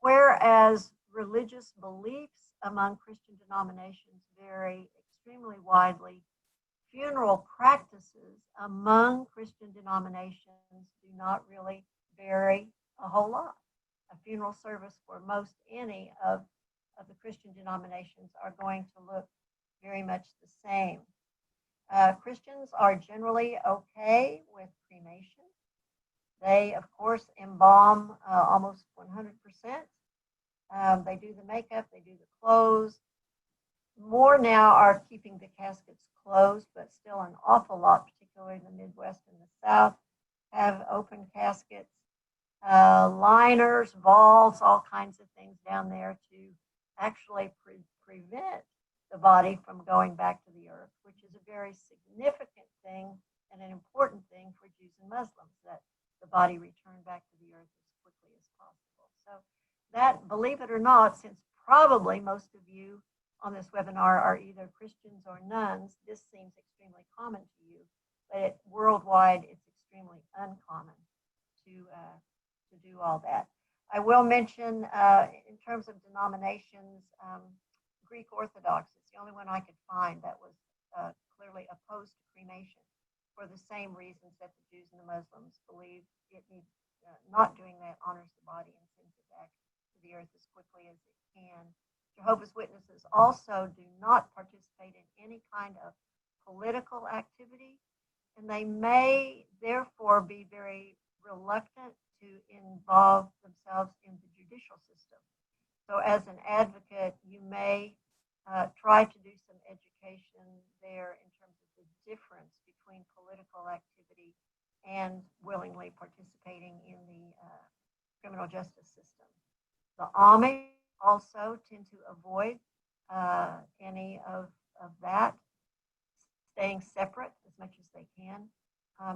whereas religious beliefs among Christian denominations vary extremely widely, funeral practices among Christian denominations do not really vary a whole lot. A funeral service for most any of the Christian denominations are going to look very much the same. Christians are generally okay with cremation. They, of course, embalm almost 100%. They do the makeup, they do the clothes. More now are keeping the caskets closed, but still an awful lot, particularly in the Midwest and the South, have open caskets. Liners, vaults, all kinds of things down there to actually prevent the body from going back to the earth, which is a very significant thing and an important thing for Jews and Muslims, that the body return back to the earth as quickly as possible. So that, believe it or not, since probably most of you on this webinar are either Christians or nuns, this seems extremely common to you, but worldwide it's extremely uncommon to do all that. I will mention in terms of denominations, Greek Orthodox is the only one I could find that was clearly opposed to cremation for the same reasons that the Jews and the Muslims believe it needs. Not doing that honors the body and sends it back to the earth as quickly as it can. Jehovah's Witnesses also do not participate in any kind of political activity, and they may therefore be very reluctant to involve themselves in the judicial system. So as an advocate, you may try to do some education there in terms of the difference between political activity and willingly participating in the criminal justice system. The Amish also tend to avoid any of that, staying separate as much as they can.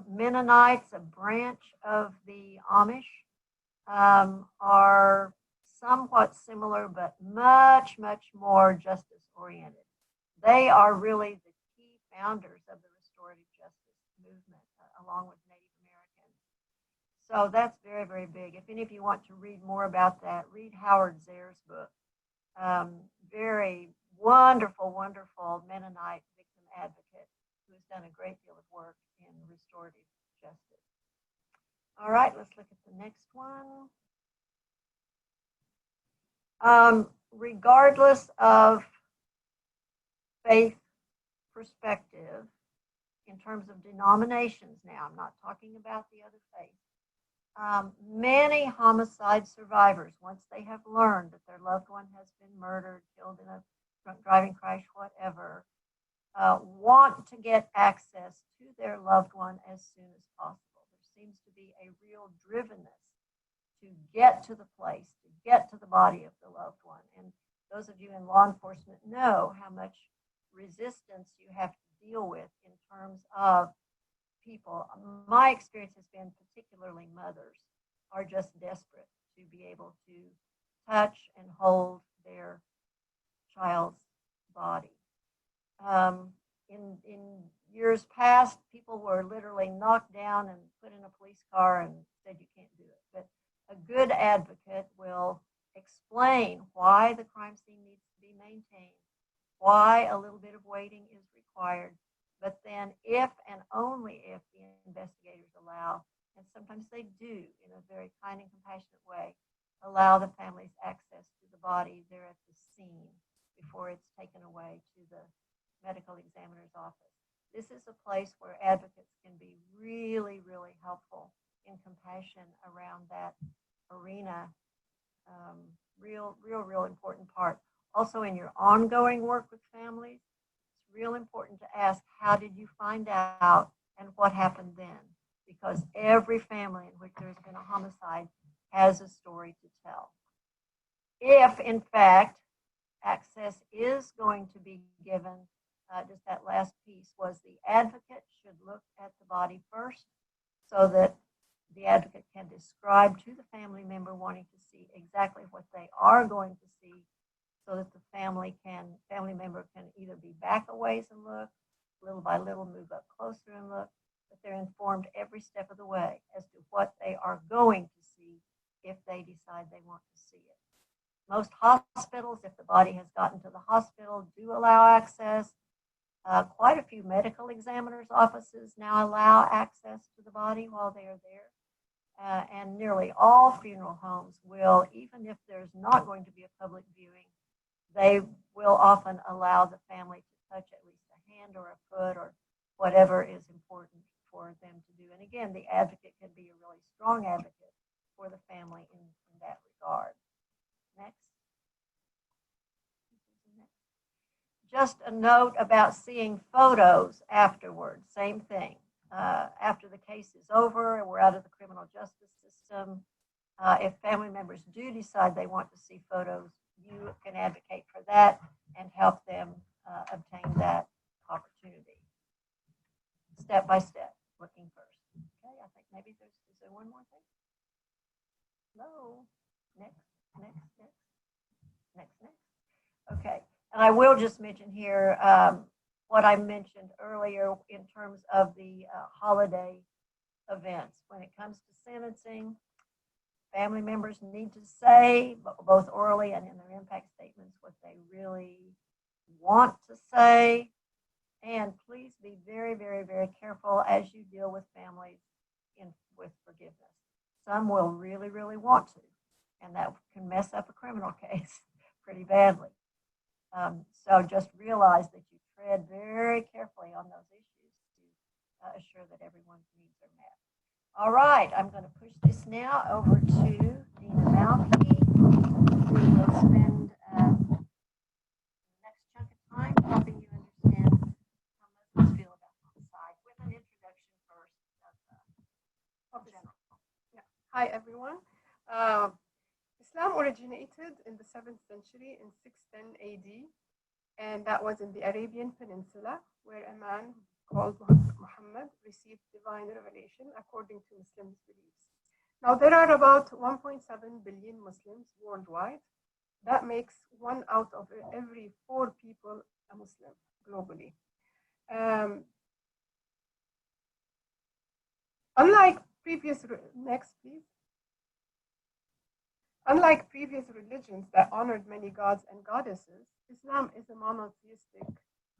Mennonites, a branch of the Amish, are somewhat similar, but much, much more justice oriented. They are really the key founders of the restorative justice movement, along with Native Americans. So that's very, very big. If any of you want to read more about that, read Howard Zer's book. Very wonderful, wonderful Mennonite victim advocate who has done a great deal of work in restorative justice. All right, let's look at the next one. Regardless of faith perspective, in terms of denominations now, I'm not talking about the other faiths, many homicide survivors, once they have learned that their loved one has been murdered, killed in a drunk driving crash, whatever, want to get access to their loved one as soon as possible. There seems to be a real drivenness to get to the place, to get to the body of the loved one. And those of you in law enforcement know how much resistance you have to deal with in terms of people. My experience has been particularly mothers are just desperate to be able to touch and hold their child's body. In years past, people were literally knocked down and put in a police car and said you can't do it. But a good advocate will explain why the crime scene needs to be maintained, why a little bit of waiting is required, but then if and only if the investigators allow, and sometimes they do in a very kind and compassionate way, allow the families access to the body there at the scene before it's taken away to the medical examiner's office. This is a place where advocates can be really, really helpful in compassion around that arena. Real important part. Also in your ongoing work with families, it's real important to ask, how did you find out and what happened then? Because every family in which there's been a homicide has a story to tell. If, in fact, access is going to be given, just that last piece was the advocate should look at the body first so that the advocate can describe to the family member wanting to see exactly what they are going to see so that the family member can either be back a ways and look, little by little move up closer and look, but they're informed every step of the way as to what they are going to see if they decide they want to see it. Most hospitals, if the body has gotten to the hospital, do allow access. Quite a few medical examiners' offices now allow access to the body while they are there. And nearly all funeral homes will, even if there's not going to be a public viewing, they will often allow the family to touch at least a hand or a foot or whatever is important for them to do. And again, the advocate can be a really strong advocate for the family in that regard. Next. Just a note about seeing photos afterwards. Same thing. After the case is over and we're out of the criminal justice system, if family members do decide they want to see photos, you can advocate for that and help them obtain that opportunity. Step by step, looking first. Okay, I think maybe is there one more thing? No. Next. Okay, and I will just mention here what I mentioned earlier in terms of the holiday events. When it comes to sentencing, family members need to say, both orally and in their impact statements, what they really want to say. And please be very, very, very careful as you deal with families with forgiveness. Some will really, really want to, and that can mess up a criminal case pretty badly. So just realize that you tread very carefully on those issues to assure that everyone's needs are met. All right, I'm going to push this now over to Dina Malki, who will spend the next chunk of time helping you understand how Muslims feel about homicide, with an introduction first of general. Yeah. Hi, everyone. Islam originated in the 7th century in 610 AD, and that was in the Arabian Peninsula, where a man called Muhammad received divine revelation according to Muslims' beliefs. Now, there are about 1.7 billion Muslims worldwide. That makes 1 out of every 4 people a Muslim globally. Unlike previous religions that honored many gods and goddesses, Islam is a monotheistic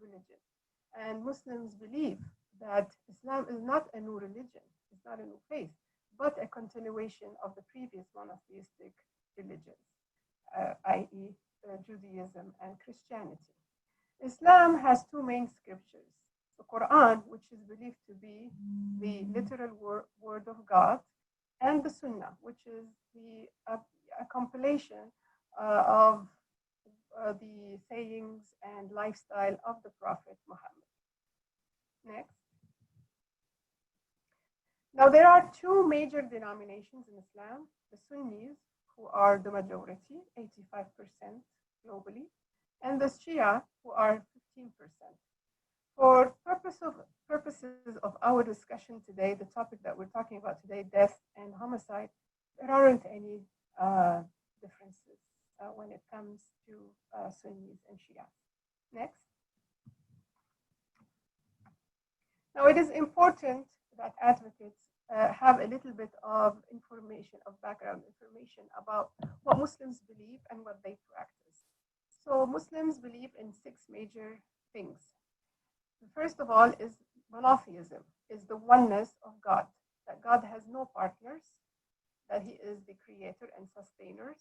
religion. And Muslims believe that Islam is not a new religion, it's not a new faith, but a continuation of the previous monotheistic religions, i.e., Judaism and Christianity. Islam has 2 main scriptures: the Quran, which is believed to be the literal word of God, and the Sunnah, which is a compilation of the sayings and lifestyle of the Prophet Muhammad. Next. Now, there are 2 major denominations in Islam: the Sunnis, who are the majority, 85% globally, and the Shia, who are 15%. For purposes of our discussion today, the topic that we're talking about today, death and homicide, there aren't any differences when it comes to Sunnis and Shia. Next. Now, it is important that advocates have a little bit of information, of background information about what Muslims believe and what they practice. So Muslims believe in 6 major things. First of all is monotheism, is the oneness of God, that God has no partners, that he is the creator and sustainer,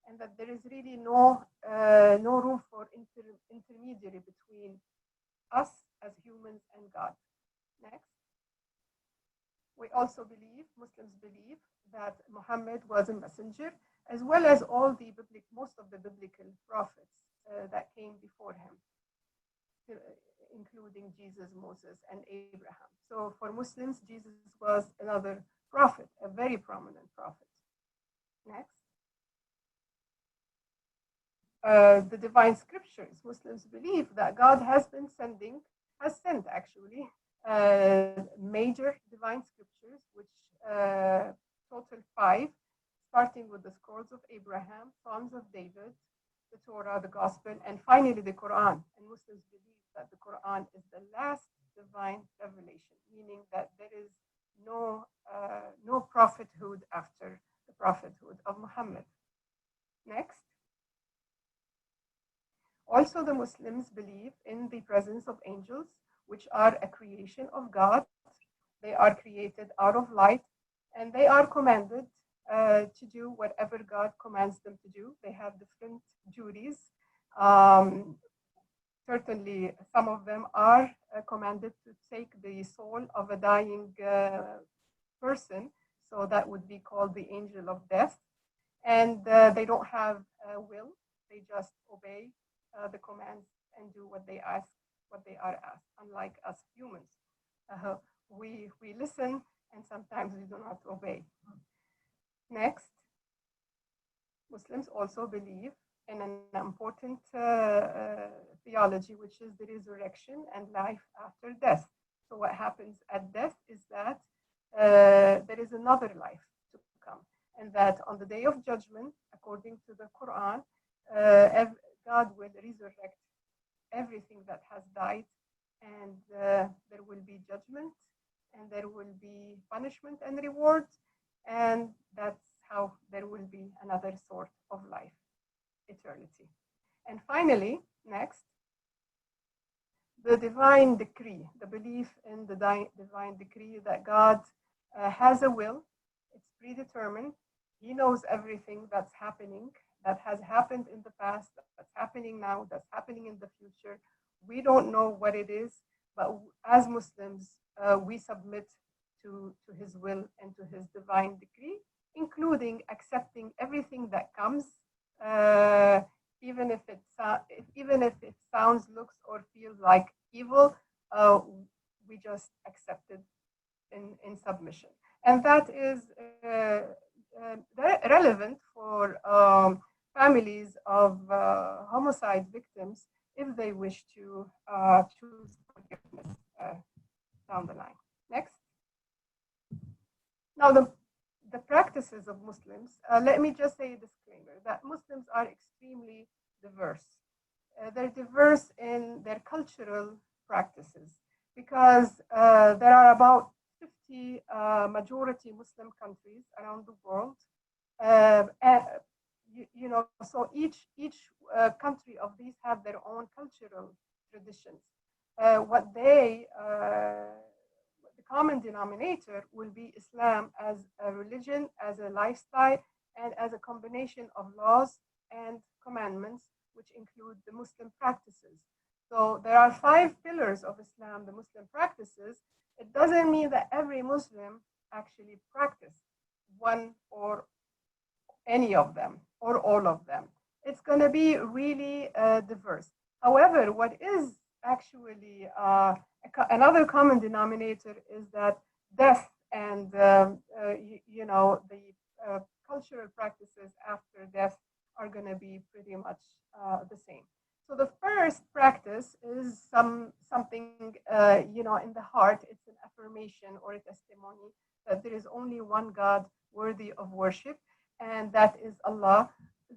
and that there is really no room for intermediary between us as humans and God. Next. We also believe, Muslims believe, that Muhammad was a messenger, as well as most of the biblical prophets that came before him, including Jesus, Moses, and Abraham. So for Muslims, Jesus was another prophet, a very prominent prophet. Next. The divine scriptures. Muslims believe that God has sent actually major divine scriptures, which total 5, starting with the scrolls of Abraham, Psalms of David, the Torah, the Gospel, and finally the Quran. And Muslims believe that the Quran is the last divine revelation, meaning that there is no prophethood after the prophethood of Muhammad. Next. Also, the Muslims believe in the presence of angels, which are a creation of God. They are created out of light, and they are commanded to do whatever God commands them to do. They have different duties. Certainly, some of them are commanded to take the soul of a dying person, so that would be called the angel of death. And they don't have a will; they just obey the commands and do what they are asked. Unlike us humans, we listen and sometimes we do not obey. Next, Muslims also believe in an important theology, which is the resurrection and life after death. So what happens at death is that there is another life to come, and that on the day of judgment, according to the Quran, God will resurrect everything that has died, and there will be judgment, and there will be punishment and reward, and that's how there will be another sort of life, eternity. And finally, next, the divine decree, the belief in the divine decree that God has a will, it's predetermined. He knows everything that's happening, that has happened in the past, that's happening now, that's happening in the future. We don't know what it is, but as Muslims, we submit to his will and to his divine decree, including accepting everything that comes, even if it sounds, looks, or feels like evil. We just accept it in submission, and that is relevant for families of homicide victims if they wish to choose forgiveness down the line. Next. Now, the practices of Muslims, let me just say a disclaimer that Muslims are extremely diverse. They're diverse in their cultural practices because there are about 50 majority Muslim countries around the world. So each country of these have their own cultural traditions. The common denominator will be Islam as a religion, as a lifestyle, and as a combination of laws and commandments, which include the Muslim practices. So there are 5 pillars of Islam, the Muslim practices. It doesn't mean that every Muslim actually practice one or any of them or all of them. It's going to be really diverse. However, what is actually another common denominator is that death and the cultural practices after death are going to be pretty much the same. So the first practice is something in the heart. It's an affirmation or a testimony that there is only one God worthy of worship, and that is Allah.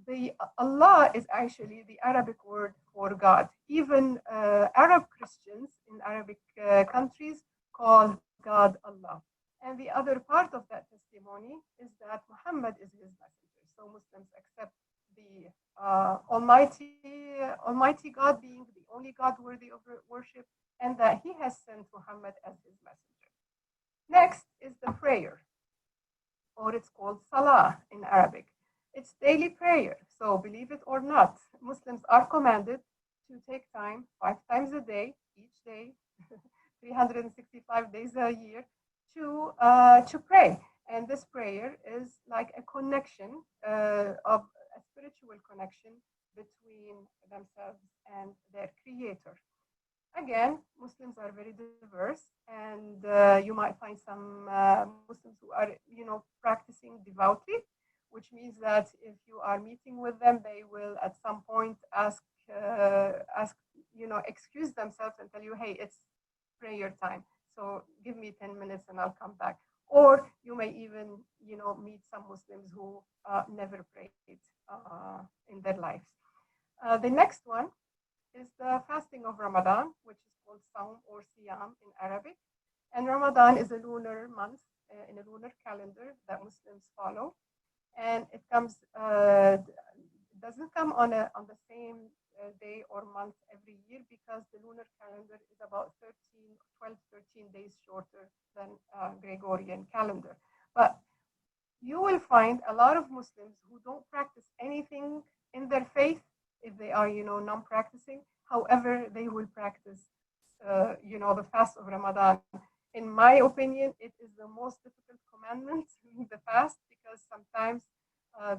The Allah is actually the Arabic word for God. Even Arab Christians in Arabic countries call God Allah. And the other part of that testimony is that Muhammad is his messenger. So Muslims accept the Almighty God being the only God worthy of worship, and that he has sent Muhammad as his messenger. Next is the prayer, or it's called Salah in Arabic. It's daily prayer. So believe it or not, Muslims are commanded to take time 5 times a day, each day, 365 days a year, to pray. And this prayer is like a connection of a spiritual connection between themselves and their creator. Again, Muslims are very diverse, and you might find some Muslims who are, practicing devoutly, which means that if you are meeting with them, they will at some point excuse themselves and tell you, hey, it's prayer time, so give me 10 minutes and I'll come back. Or you may even, meet some Muslims who never prayed in their lives. The next one is the fasting of Ramadan, which is called Saum or Siyam in Arabic. And Ramadan is a lunar month in a lunar calendar that Muslims follow. And it doesn't come on the same day or month every year, because the lunar calendar is about 13 days shorter than Gregorian calendar. But you will find a lot of Muslims who don't practice anything in their faith if they are, non-practicing. However, they will practice, the fast of Ramadan. In my opinion, it is the most difficult commandment, the fast, because sometimes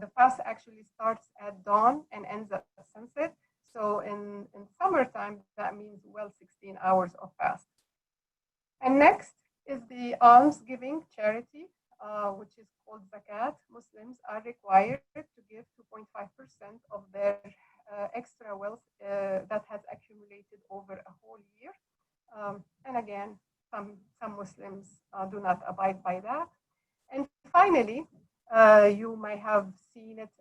the fast actually starts at dawn and ends at sunset. So in summertime, that means 16 hours of fast. And next is the almsgiving, charity, which is called zakat, Muslims are required to give 2.5% of their extra wealth that has accumulated over a whole year. And again, some Muslims do not abide by that. And finally, you may have seen it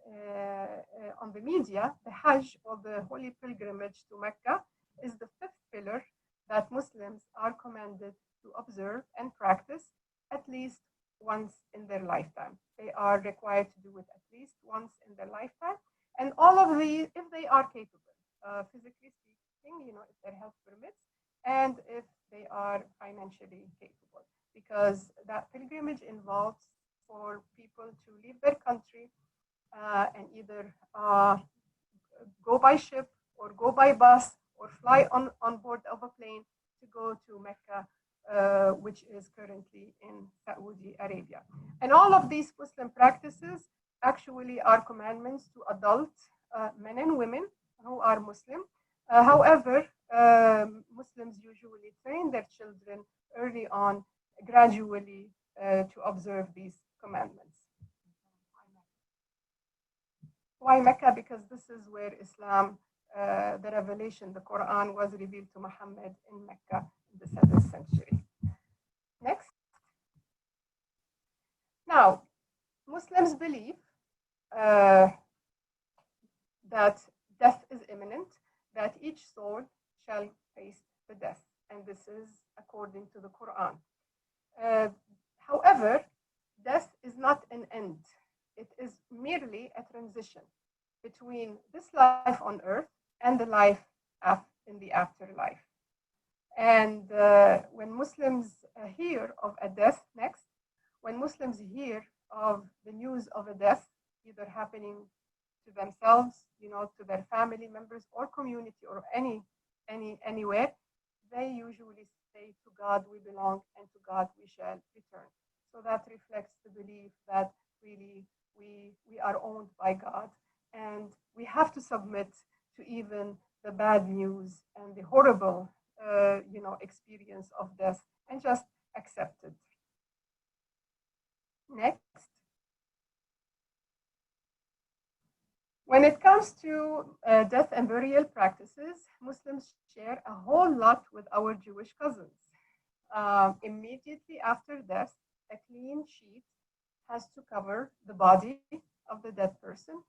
on the media, the Hajj, or the holy pilgrimage to Mecca, is the fifth pillar that Muslims are commanded to observe and practice at least once in their lifetime. They are required to do it at least once in their lifetime. And all of these, if they are capable, physically speaking, if their health permits, and if they are financially capable, because that pilgrimage involves for people to leave their country and either go by ship or go by bus or fly on board of a plane to go to Mecca, which is currently in Saudi Arabia. And all of these Muslim practices actually are commandments to adult men and women who are Muslim. However, Muslims usually train their children early on, gradually, to observe these commandments. Why Mecca? Because this is where Islam, the revelation, the Quran was revealed to Muhammad in Mecca in the 7th century. Next. Now, Muslims believe that death is imminent, that each soul shall face the death, and this is according to the Quran. However, death is not an end. It is merely a transition between this life on earth and the life in the afterlife. And when Muslims hear of a death next, when Muslims hear of the news of a death, either happening to themselves, to their family members or community or anywhere, they usually say, to God we belong and to God we shall return. So that reflects the belief that really we are owned by God, and we have to submit to even the bad news and the horrible experience of death and just accept it. Next. When it comes to death and burial practices, Muslims share a whole lot with our Jewish cousins. Immediately after death, a clean sheet has to cover the body of the dead person,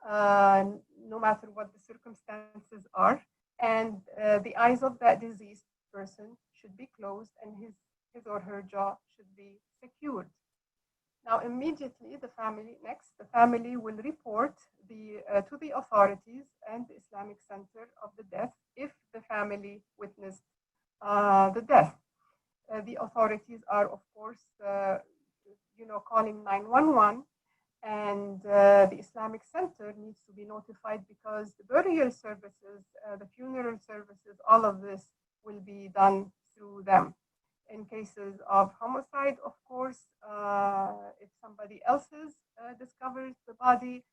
no matter what the circumstances are. And the eyes of that deceased person should be closed and his or her jaw should be secured. Now, immediately, the family will report to the authorities and the Islamic Center of the death if the family witnessed the death. The authorities are, of course, calling 911, and the Islamic Center needs to be notified because the burial services, the funeral services, all of this will be done through them. In cases of homicide, of course, if somebody else's discovers the body,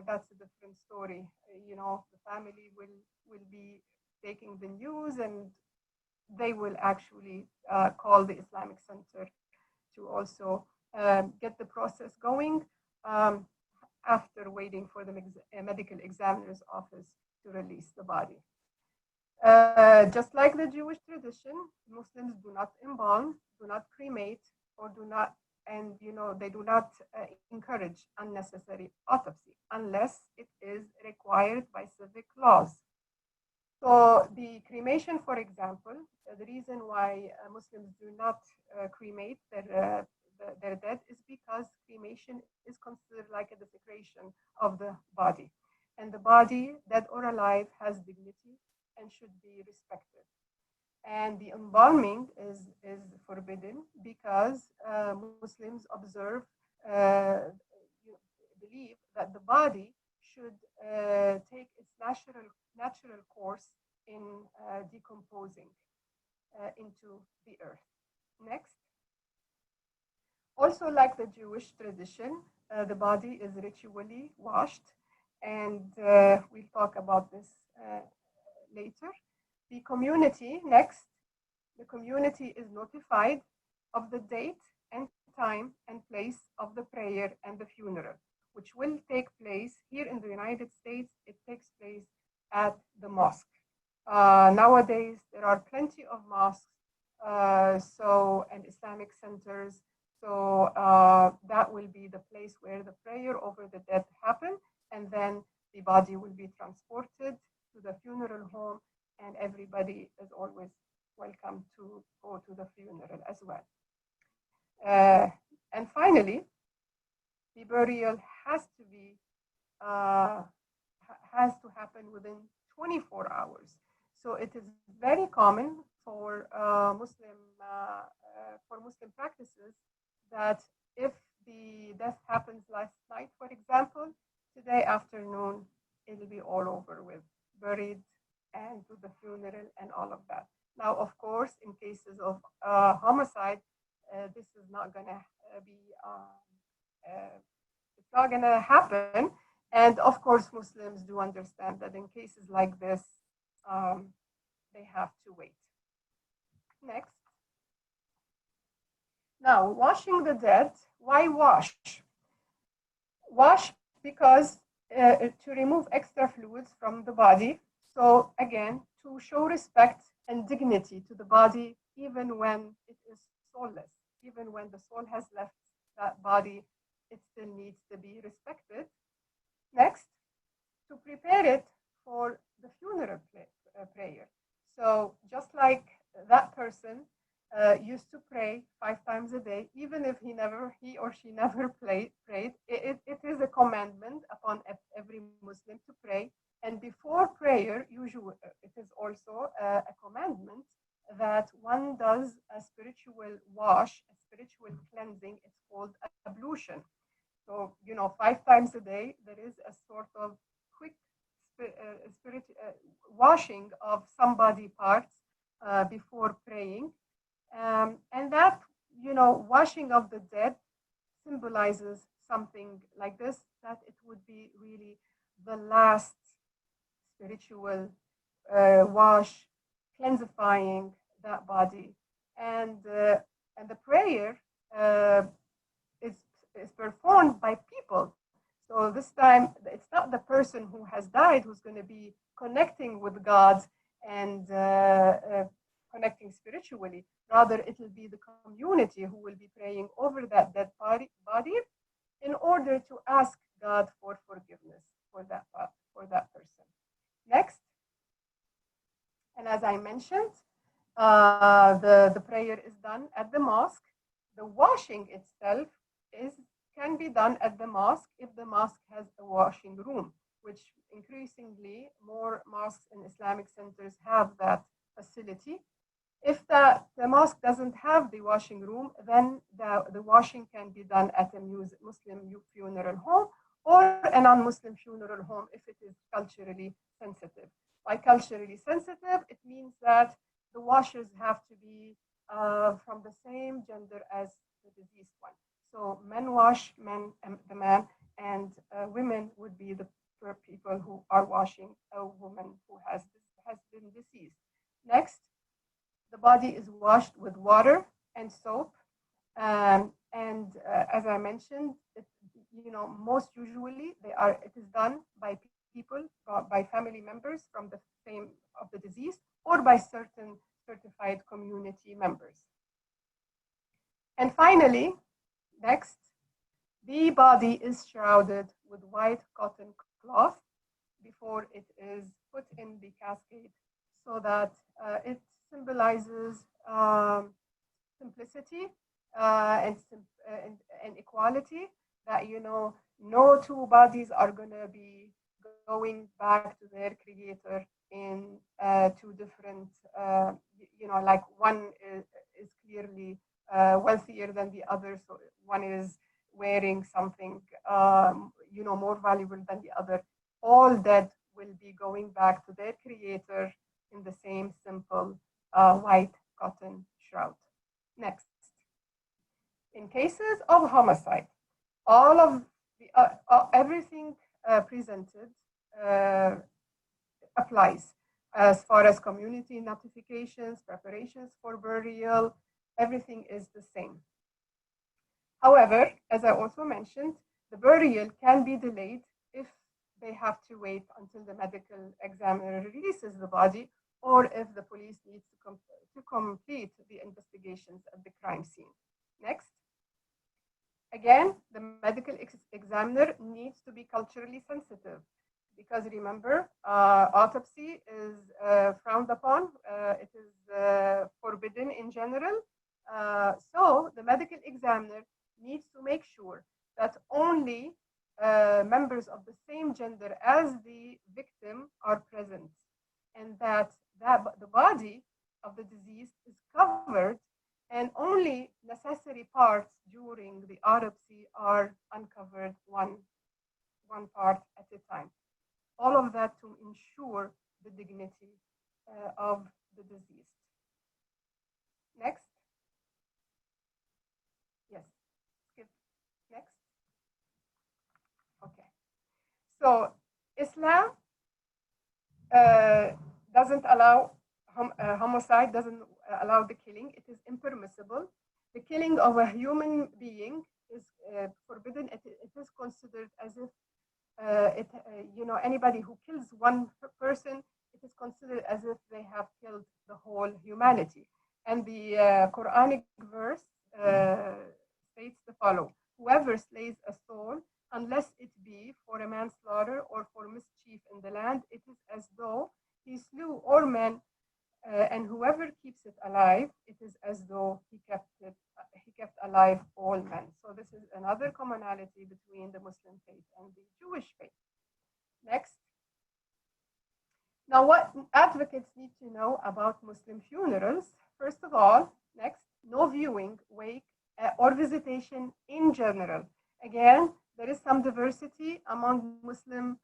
that's a different story. The family will be taking the news, and they will actually call the Islamic Center to also get the process going after waiting for the medical examiner's office to release the body. Just like the Jewish tradition, Muslims do not embalm, do not cremate, or they do not encourage unnecessary autopsy unless it is required by civic laws. So the cremation, for example, the reason why Muslims do not cremate their dead is because cremation is considered like a desecration of the body. And the body, dead or alive, has dignity and should be respected. And the embalming is forbidden because Muslims believe that the body should take its natural course in decomposing into the earth. Next. Also, like the Jewish tradition, the body is ritually washed, and we'll talk about this later. The community is notified of the date and time and place of the prayer and the funeral, which will take place here in the United States. It takes place at the mosque. Nowadays, there are plenty of mosques and Islamic centers. So that will be the place where the prayer over the dead happen, and then the body will be transported to the funeral home, and everybody is always welcome to go to the funeral as well. And finally, the burial has to happen within 24 hours. So it is very common for Muslim practices that if the death happens last night, for example, today afternoon it'll be all over with, buried and to the funeral and all of that. Now, of course, in cases of homicide, this is not gonna it's not gonna happen. And of course, Muslims do understand that in cases like this, they have to wait. Next. Now, washing the dead. Why wash? Wash because to remove extra fluids from the body. So again, to show respect and dignity to the body, even when it is soulless, even when the soul has left that body, it still needs to be respected. Next, to prepare it for the funeral prayer. So just like that person used to pray 5 times a day, even if he or she never prayed, it is a commandment upon every Muslim to pray. And before prayer, usually it is also a commandment that one does a spiritual wash, a spiritual cleansing. It's called ablution. So, 5 times a day, there is a sort of quick washing of some body parts before praying. And that, washing of the dead symbolizes something like this, that it would be really the last spiritual wash, cleansifying that body. And the prayer is performed by people. So this time, it's not the person who has died who's going to be connecting with God and connecting spiritually. Rather, it will be the community who will be praying over that dead body in order to ask God for forgiveness for that person. Next, and as I mentioned, the prayer is done at the mosque. The washing itself can be done at the mosque if the mosque has a washing room, which increasingly more mosques and Islamic centers have that facility. If the mosque doesn't have the washing room, then the washing can be done at a Muslim funeral home or a non-Muslim funeral home if it is culturally sensitive. By culturally sensitive, it means that the washers have to be from the same gender as the deceased one. So men wash the man, and women would be the people who are washing a woman who has been deceased. Next, the body is washed with water and soap, and as I mentioned, most usually it is done by people, by family members from the same of the deceased, or by certain certified community members. And finally, next, the body is shrouded with white cotton cloth before it is put in the casket, so that it symbolizes simplicity and equality, that no two bodies are going to be going back to their creator in two different, like one is clearly wealthier than the other, so one is wearing something more valuable than the other. All dead will be going back to their creator in the same simple white cotton shroud. Next, in cases of homicide, all of everything presented applies as far as community notifications, preparations for burial. Everything is the same. However, as I also mentioned, the burial can be delayed if they have to wait until the medical examiner releases the body, or if the police needs to complete the investigations at the crime scene. Next. Again, the medical examiner needs to be culturally sensitive because remember, autopsy is frowned upon. It is forbidden in general. So the medical examiner needs to make sure that only members of the same gender as the victim are present, and that the body of the deceased is covered, and only necessary parts during the autopsy are uncovered one part at a time. All of that to ensure the dignity of the deceased. Next. Yes. Skip. Next. Okay. So Islam doesn't allow homicide, doesn't allow the killing. It is impermissible. The killing of a human being is forbidden. It is considered as if anybody who kills one person, it is considered as if they have killed the whole humanity. And the Quranic verse states the following: whoever slays a soul, unless it be for a manslaughter or for mischief in the land, it is as though he slew all men, and whoever keeps it alive, it is as though he kept alive all men. So this is another commonality between the Muslim faith and the Jewish faith. Next. Now, what advocates need to know about Muslim funerals? First of all, next, no viewing, wake, or visitation in general. Again, there is some diversity among Muslim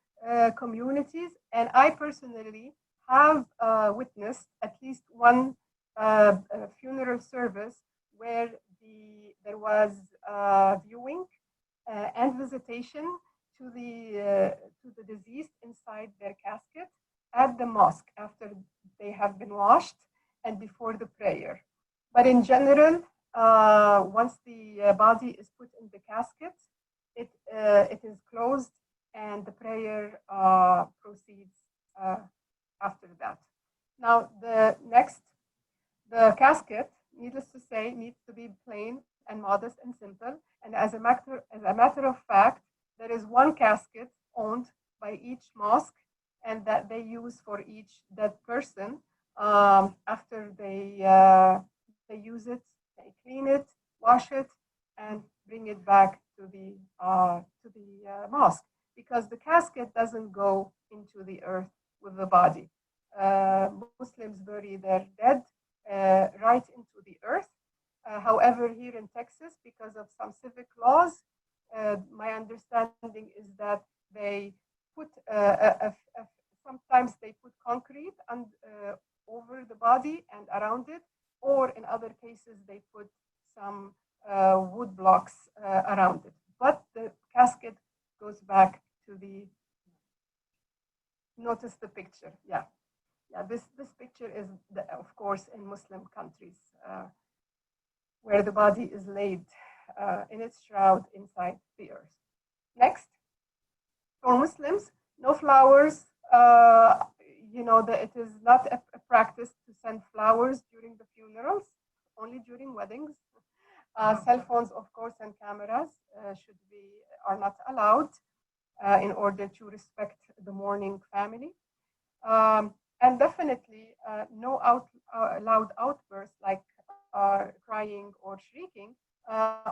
communities, and I personally have witnessed at least one funeral service where there was viewing and visitation to the deceased inside their casket at the mosque after they have been washed and before the prayer. But in general, once the body is put in the casket, it is closed and the prayer proceeds after that. Now, the casket, needless to say, needs to be plain and modest and simple. And as a matter of fact, there is one casket owned by each mosque, and that they use for each dead person. After they use it, they clean it, wash it, and bring it back to the mosque, because the casket doesn't go into the earth with the body. Muslims bury their dead right into the earth. However, here in Texas, because of some civic laws, my understanding is that they put sometimes they put concrete over the body and around it, or in other cases they put some wood blocks around it. But the casket goes back to the. Notice the picture. Yeah. This picture is, of course, in Muslim countries where the body is laid in its shroud inside the earth. Next, for Muslims, no flowers. It is not a practice to send flowers during the funerals, only during weddings. Cell phones, of course, and cameras are not allowed in order to respect the mourning family. And definitely no loud outbursts like crying or shrieking.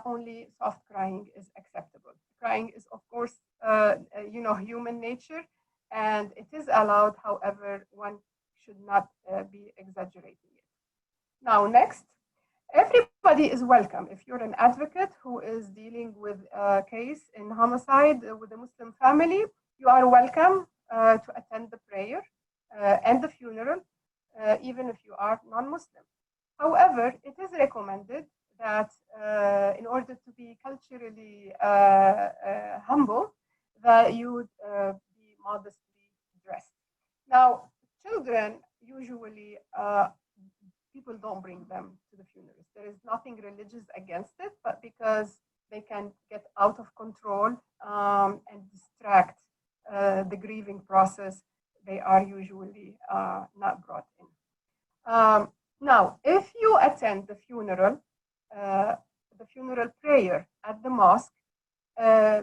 Only soft crying is acceptable. Crying is, of course, human nature, and it is allowed. However, one should not be exaggerating it. Now, next, everybody is welcome. If you're an advocate who is dealing with a case in homicide with a Muslim family, you are welcome to attend the prayer and the funeral, even if you are non-Muslim. However, it is recommended that in order to be culturally humble, that you would be modestly dressed. Now, children usually people don't bring them to the funerals. There is nothing religious against it, but because they of control and distract the grieving process, they are usually not brought in. Now, if you attend the funeral prayer at the mosque,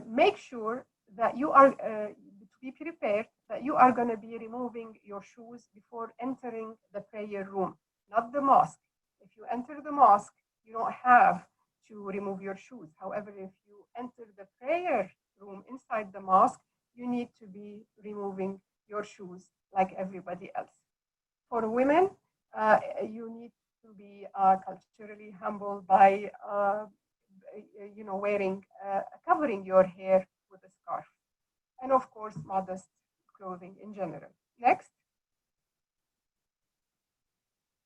make sure that you are to be prepared that you are going to be removing your shoes before entering the prayer room, not the mosque. If you enter the mosque, you don't have to remove your shoes. However, if you enter the prayer room inside the mosque, you need to be removing your shoes like everybody else. For women, you need to be culturally humble by wearing covering your hair with a scarf, and of course modest clothing in general. Next,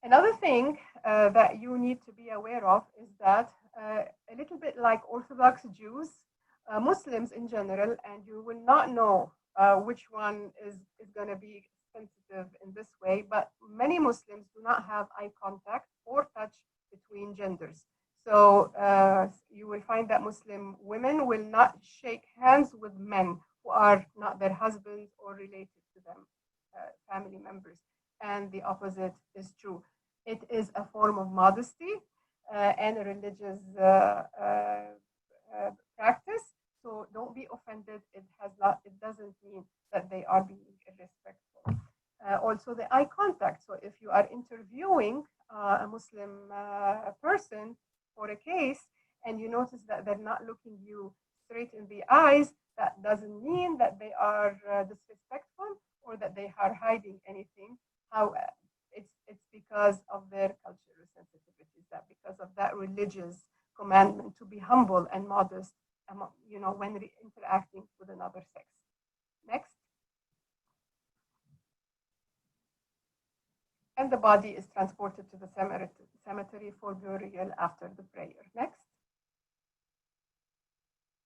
another thing that you need to be aware of is that a little bit like Orthodox Jews, Muslims in general, and you will not know which one is going to be sensitive in this way, but many Muslims do not have eye contact or touch between genders. So you will find that Muslim women will not shake hands with men who are not their husbands or related to them, family members. And the opposite is true. It is a form of modesty and a religious practice. So don't be offended. It doesn't mean that they are being irrespectful. Also, the eye contact. So if you are interviewing a Muslim person for a case and you notice that they're not looking you straight in the eyes, that doesn't mean that they are disrespectful or that they are hiding anything. It's because of their cultural sensitivities, that because of that religious commandment to be humble and modest, when interacting with another sex. Next. And the body is transported to the cemetery for burial after the prayer. Next.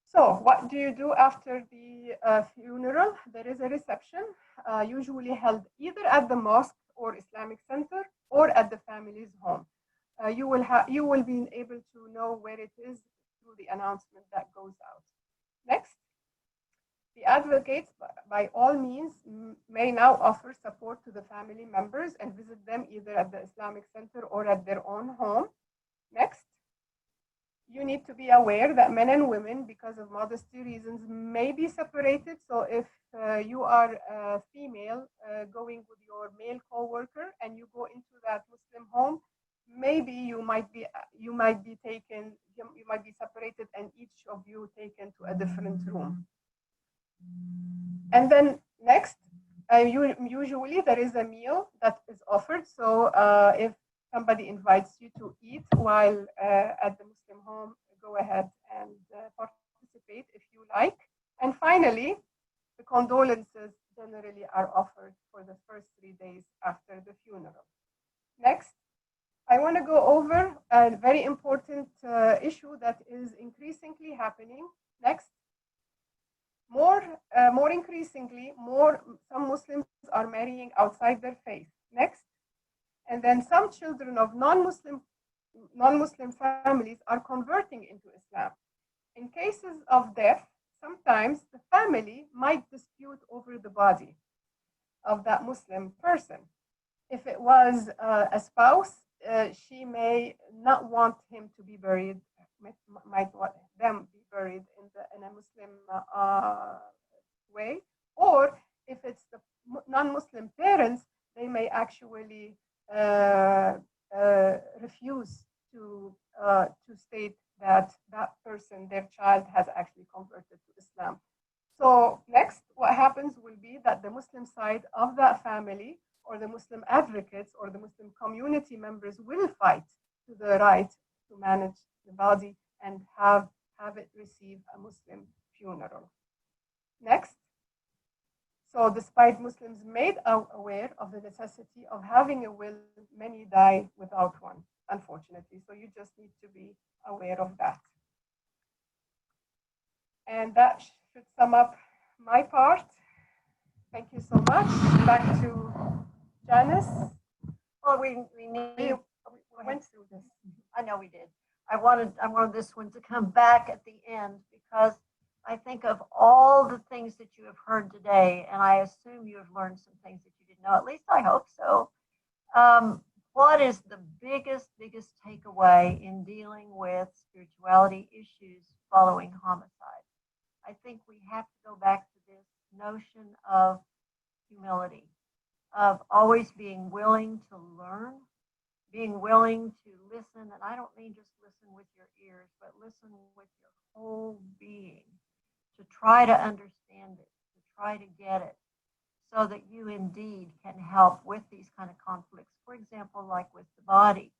So what do you do after the funeral? There is a reception, usually held either at the mosque or Islamic center or at the family's home. You will be able to know where it is through the announcement that goes out. Next. The advocates, by all means, may now offer support to the family members and visit them either at the Islamic center or at their own home. Next, you need to be aware that men and women, because of modesty reasons, may be separated. So if you are a female going with your male coworker and you go into that Muslim home, maybe you might be separated and each of you taken to a different room. And then next, usually there is a meal that is offered. So if somebody invites you to eat while at the Muslim home, go ahead and participate if you like. And finally, the condolences generally are offered for the first 3 days after the funeral. Next, I want to go over a very important issue that is increasingly happening. Next. More increasingly, some Muslims are marrying outside their faith. Next. And then some children of non-Muslim families are converting into Islam. In cases of death, sometimes the family might dispute over the body of that Muslim person. If it was a spouse, she may not want him to be buried, might want them be buried in a Muslim way. Or if it's the non-Muslim parents, they may actually refuse to state that that person, their child, has actually converted to Islam. So next, what happens will be that the Muslim side of that family or the Muslim advocates or the Muslim community members will fight to the right to manage the body and have it receive a Muslim funeral. Next. So despite Muslims made aware of the necessity of having a will, many die without one, unfortunately. So you just need to be aware of that. And that should sum up my part. Thank you so much. Back to Janice. Well, we went through this. I know we did. I wanted this one to come back at the end because I think of all the things that you have heard today, and I assume you have learned some things that you didn't know. At least I hope so. What is the biggest takeaway in dealing with spirituality issues following homicide? I think we have to go back to this notion of humility, of always being willing to learn, being willing to listen. And I don't mean just listen with your ears, but listen with your whole being to try to understand it, to try to get it, so that you indeed can help with these kind of conflicts. For example, like with the body.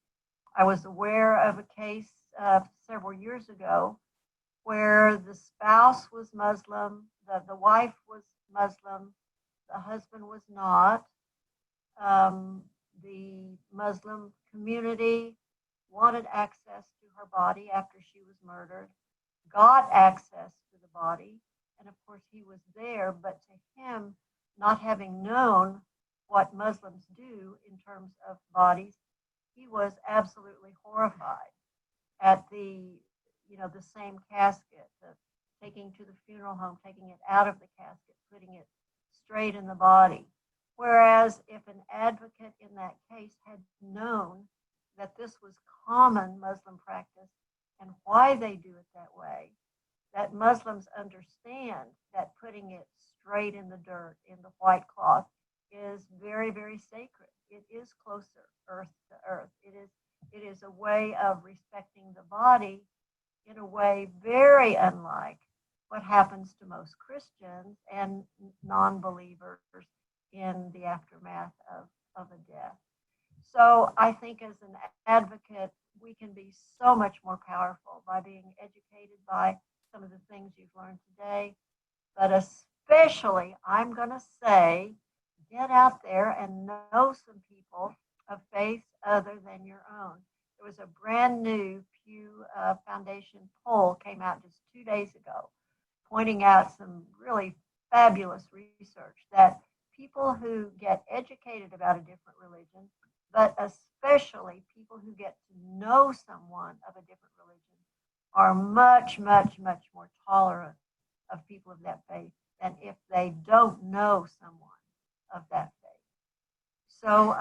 I was aware of a case several years ago where the spouse was Muslim, the wife was Muslim, the husband was not. The Muslim community wanted access to her body after she was murdered, got access to the body, and of course he was there, but to him, not having known what Muslims do in terms of bodies, he was absolutely horrified at the same casket, taking to the funeral home, taking it out of the casket, putting it straight in the body. Whereas if an advocate in that case had known that this was common Muslim practice and why they do it that way, that Muslims understand that putting it straight in the dirt, in the white cloth, is very, very sacred. It is closer earth to earth. It is a way of respecting the body in a way very unlike what happens to most Christians and non-believers in the aftermath of a death. So I think as an advocate, we can be so much more powerful by being educated by some of the things you've learned today, but especially, I'm going to say, get out there and know some people of faith other than your own. There was a brand new Pew Foundation poll came out just 2 days ago, pointing out some really fabulous research that people who get educated about a different religion, but especially people who get to know someone of a different religion, are much, much, much more tolerant of people of that faith than if they don't know someone of that faith. So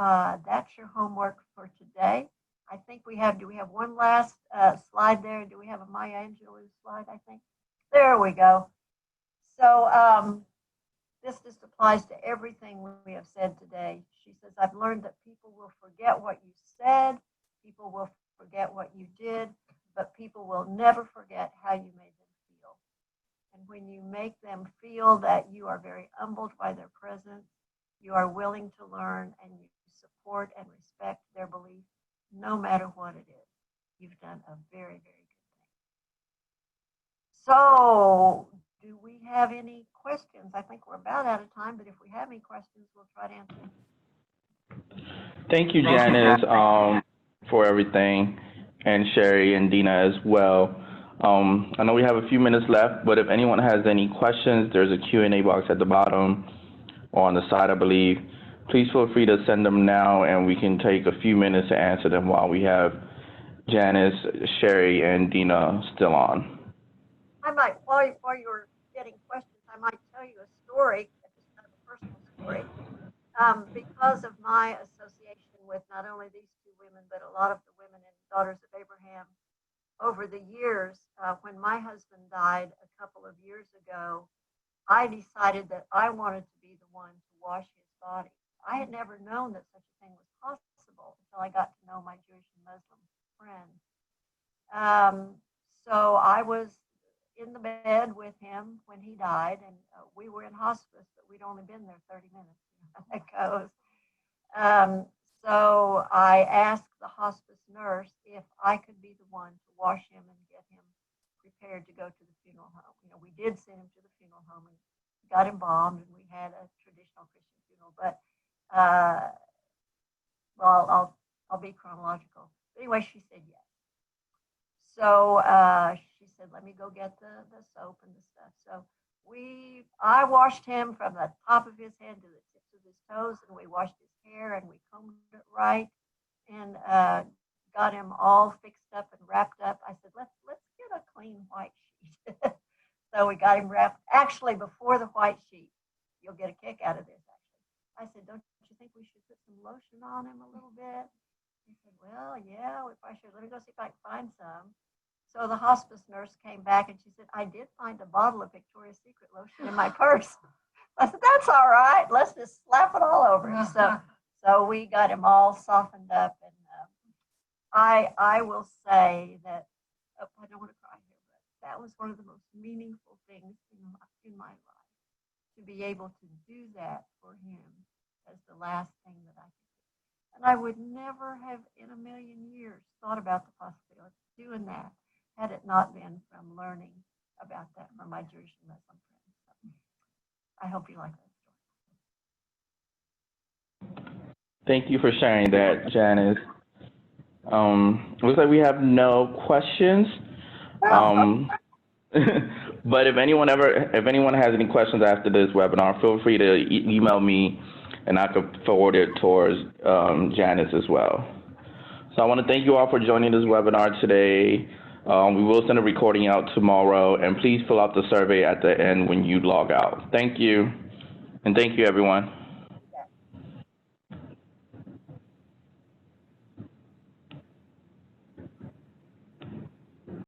that's your homework for today. I think do we have one last slide there? Do we have a Maya Angelou slide, I think? There we go. So this just applies to everything we have said today. She says, I've learned that people will forget what you said, people will forget what you did, but people will never forget how you made them feel. And when you make them feel that you are very humbled by their presence, you are willing to learn, and you support and respect their belief, no matter what it is, you've done a very, very good thing. So, do we have any questions? I think we're about out of time, but if we have any questions, we'll try to answer them. Thank you, Janice, for everything, and Sheri and Dina as well. I know we have a few minutes left, but if anyone has any questions, there's a Q&A box at the bottom or on the side, I believe. Please feel free to send them now, and we can take a few minutes to answer them while we have Janice, Sheri, and Dina still on. I might, while you're getting questions, I might tell you a story, just kind of a personal story. Because of my association with not only these two women, but a lot of the women in Daughters of Abraham over the years, when my husband died a couple of years ago, I decided that I wanted to be the one to wash his body. I had never known that such a thing was possible until I got to know my Jewish and Muslim friends. So I was in the bed with him when he died, and we were in hospice, but we'd only been there 30 minutes. How that goes. So I asked the hospice nurse if I could be the one to wash him and get him prepared to go to the funeral home. We did send him to the funeral home and got embalmed, and we had a traditional Christian funeral. But well, I'll be chronological. But anyway, she said yes. So she said, "Let me go get the soap and the stuff." So I washed him from the top of his head to the tips of his toes, and we washed his hair, and we combed it right, and got him all fixed up and wrapped up. I said, "Let's get a clean white sheet." So we got him wrapped, actually before the white sheet. You'll get a kick out of this, actually. I said, don't you think we should put some lotion on him a little bit? He said, well, yeah, if I should. Let me go see if I can find some. So the hospice nurse came back and she said, I did find a bottle of Victoria's Secret lotion in my purse. I said, that's all right. Let's just slap it all over him. So we got him all softened up. And I will say that, I don't want to cry here, but that was one of the most meaningful things in my life, to be able to do that for him as the last thing that I could do. And I would never have in a million years thought about the possibility of doing that had it not been from learning about that from my Jewish and Muslim friends. So I hope you like that story. Thank you for sharing that, Janice. Looks like we have no questions. But if anyone has any questions after this webinar, feel free to email me, and I could forward it towards Janice as well. So I want to thank you all for joining this webinar today. We will send a recording out tomorrow, and please fill out the survey at the end when you log out. Thank you, and thank you, everyone.